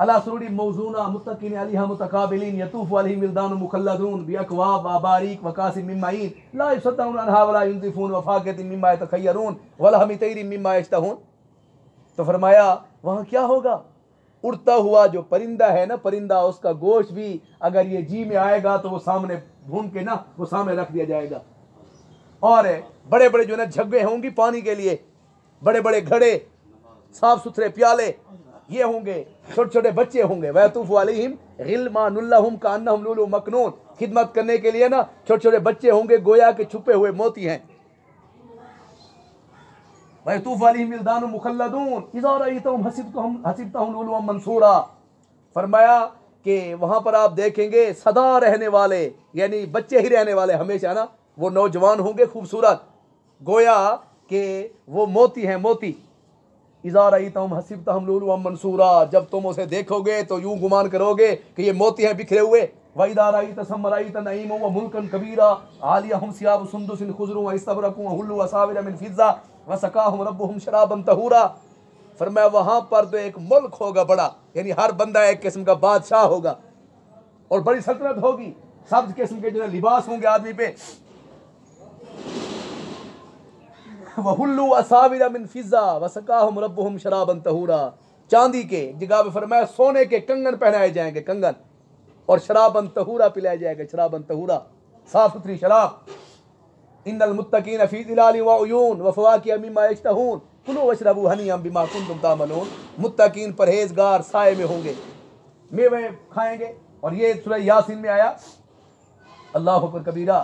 अला सुरूरी मौजूना मुत्तकीन अलैहा मुतकाबिलीन यतूफु अलैहिम विल्दानुन मुखल्लदून बिअकवाब व अबारीक व कासिम मिन मईन ला युसद्दऊन अन्हा वला युनज़िफून व फाकिहतिन मिम्मा यतखय्यरून व लहमी तैरिन मिम्मा यश्तहून। तो फरमाया वहां क्या होगा? उड़ता हुआ जो परिंदा है ना, परिंदा, उसका गोश्त भी अगर ये जी में आएगा तो वो सामने भून के ना वो सामने रख दिया जाएगा। और बड़े बड़े जो ना झग्गे होंगी पानी के लिए, बड़े बड़े घड़े, साफ सुथरे प्याले ये होंगे। छोटे छोटे बच्चे होंगे, वयतूफु अलैहिम गिल्मानुन लहुम कअन्नहुम लुलु मकनून। खिदमत करने के लिए ना छोटे छोटे बच्चे होंगे, गोया के छुपे हुए मोती हैं। वयतूफु अलैहिम विल्दानुन मुखल्लदून इज़ा रअयतहुम हसिबतहुम लुलुअम मंसूरा। फरमाया कि वहां पर आप देखेंगे सदा रहने वाले, यानी बच्चे ही रहने वाले हमेशा ना, वो नौजवान होंगे खूबसूरत, गोया कि वो मोती हैं, मोती। इज़ा रअयतहुम हसिबतहुम लुलुअम मंसूरा, जब तुम उसे देखोगे तो यूं गुमान करोगे कि ये मोती हैं बिखरे हुए। व इज़ा रअयत सम्मा रअयत नईमन व मुल्कन कबीरा आलियहुम सियाबु सुंदुसिन खुज़रुन व इस्तबरक़ुन व हुल्लु असाविर मिन फिज़्ज़ा व सक़ाहुम रब्बुहुम शराबन तहूरा। फरमाया वहां पर तो एक मुल्क होगा बड़ा, यानी हर बंदा एक किस्म का बादशाह होगा और बड़ी सल्तनत होगी। सब किस्म के जो लिबास होंगे आदमी पे। वहुल्लु असाविर मिन फिज़्ज़ा व सक़ाहुम रब्बुहुम शराबन तहूरा। चांदी के जगह पे फरमाया सोने के कंगन पहनाए जाएंगे, कंगन, और शराबन तहूरा पिलाया जाएगा, शराबन तहूरा, साफ सुथरी शराब। इन्नल मुत्तकीन फी ज़िलालिन व उयून व फ़वाकिह मिम्मा यश्तहून कुलू वशरबू हनीअम बिमा कुंतुम तामलून। मुत्तकीन परहेजगार साए में होंगे, मेवे खाएंगे। और ये सूरह यासीन में आया, अल्लाह अकबर कबीरा,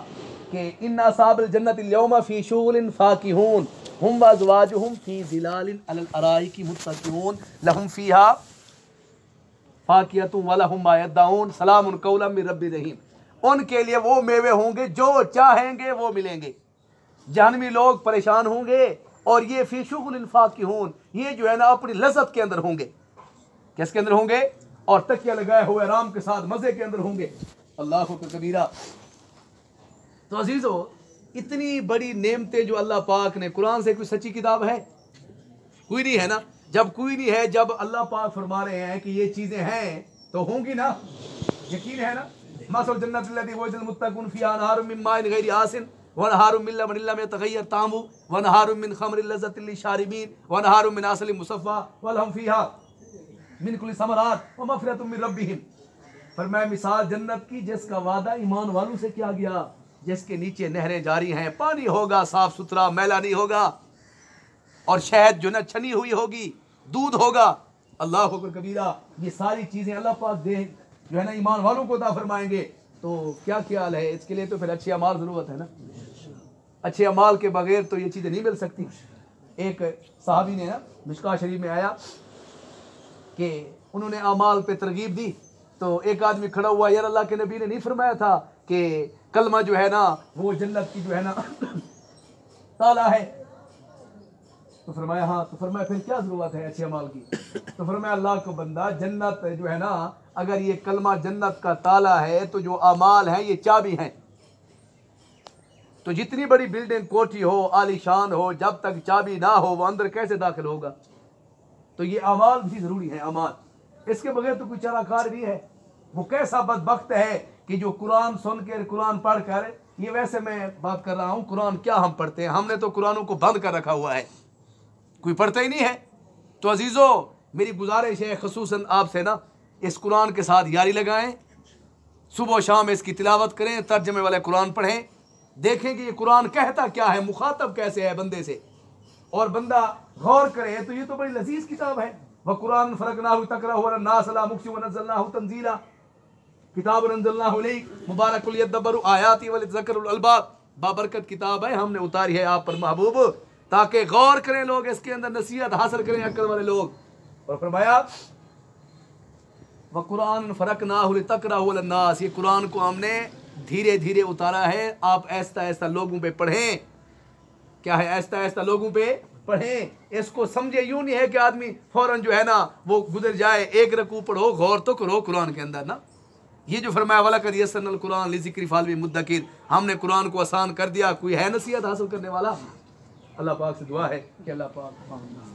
कि इन्ना अस्हाबल जन्नतिल यौमा फी शुगलिन फाकिहून हुम व अज़वाजुहुम फी ज़िलालिन अलल अराइकी मुत्तकिऊन लहुम फीहा फाकिहतुन व लहुम मा यदऊन सलामुन कौलन मिर रब्बिर रहीम। उनके लिए वो मेवे होंगे जो चाहेंगे वो मिलेंगे। जहन्नमी लोग परेशान होंगे और ये फी शुगलिन फाकिहून, ये जो है ना अपनी लज़्ज़त के अंदर होंगे। किसके अंदर होंगे? और तकिया लगाए हुए आराम के साथ मजे के अंदर होंगे। अल्लाह अकबर कबीरा। तो अजीजों, इतनी बड़ी नेमतें जो अल्लाह पाक ने, कुरान से कोई सच्ची किताब है? कोई नहीं है ना। जब कोई नहीं है, जब अल्लाह पाक फरमा रहे हैं कि ये चीजें हैं तो होंगी ना, यकीन है ना। मसल जन्नत लदी वजल मुत्तकुन फीहा अनहारुम मिन माइन गैरि आसिन व अनहारुम मिन लबनिन लम यतगय्यर तामु व अनहारुम मिन खमरिन लज़्ज़तिन लिशारिबीन व अनहारुम मिन असलिन मुसफ़्फ़ा व लहुम फीहा मिन कुल्लि समरात व मग़फ़िरतुम मिन रब्बिहिम। फरमाया मिसाल जन्नत की जिसका वादा ईमान वालों से किया गया, जिसके नीचे नहरें जारी हैं, पानी होगा साफ सुथरा, मैला नहीं होगा, और शहद जो ना छनी हुई होगी, दूध होगा। अल्लाह अकबर कबीरा। ये सारी चीजें अल्लाह पाक दे जो है ना ईमान वालों को अता फरमाएंगे। तो क्या ख्याल है, इसके लिए तो फिर अच्छे अमाल जरूरत है ना। अच्छे अमाल के बगैर तो ये चीजें नहीं मिल सकती। एक सहाबी ने ना मिशका शरीफ में आया कि उन्होंने अमाल पे तरगीब दी, तो एक आदमी खड़ा हुआ, यार अल्लाह के नबी ने नहीं फरमाया था कि कलमा जो है ना वो जन्नत की जो है ना ताला है? तो फरमाया हाँ। तो फरमाया फिर क्या जरूरत है अच्छे अमाल की? तो फरमाया अल्लाह को बंदा, जन्नत जो है ना, अगर ये कलमा जन्नत का ताला है तो जो अमाल है ये चाबी है। तो जितनी बड़ी बिल्डिंग कोठी हो, आलीशान हो, जब तक चाबी ना हो वो अंदर कैसे दाखिल होगा? तो ये अमाल भी जरूरी है, अमाल। इसके बगैर तो कोई चाराकार नहीं है। वो कैसा बदबख्त है कि जो कुरान सुन कर, कुरान पढ़ कर ये वैसे मैं बात कर रहा हूँ, कुरान क्या हम पढ़ते हैं? हमने तो कुरानों को बंद कर रखा हुआ है, कोई पढ़ता ही नहीं है। तो अजीज़ों, मेरी गुजारिश है खसूसन आपसे ना, इस कुरान के साथ यारी लगाएं, सुबह शाम इसकी तिलावत करें, तर्जमे वाले कुरान पढ़ें, देखें कि ये कुरान कहता क्या है, मुखातब कैसे है बंदे से, और बंदा गौर करे तो ये तो बड़ी लजीज किताब है। वह कुरान फरकनाहु तकराहु अलन-नास अला मुक्ति व नज़्ज़लनाहु तंज़ीला, किताब अंज़लनाहु इलैक मुबारकुल यदब्बरु आयाति व लितज़क्करुल अलबाब, बाबरकत किताब है, हमने उतारी है आप पर महबूब, ताकि गौर करें लोग, इसके अंदर नसीहत हासिल करें अक्ल वाले लोग। और फरमाया व कुरान फरकनाहु लितकराहु अलन-नास, ये कुरान को हमने धीरे धीरे उतारा है, आप ऐसा ऐसा लोगों पे पढ़ें। क्या है? ऐसा ऐसा लोगों पे पढ़ें। इसको समझे यूं नहीं है कि आदमी फौरन जो है ना वो गुजर जाए, एक रकू पढ़ो, गौर तो करो कुरान के अंदर ना। ये जो फरमाया वाला कर यसरनल कुरान लिज़िक्रि फ़ाल मुद्दकिर, हमने कुरान को आसान कर दिया। कोई है नसीहत हासिल करने वाला? अल्लाह पाक से दुआ है कि अल्लाह पाक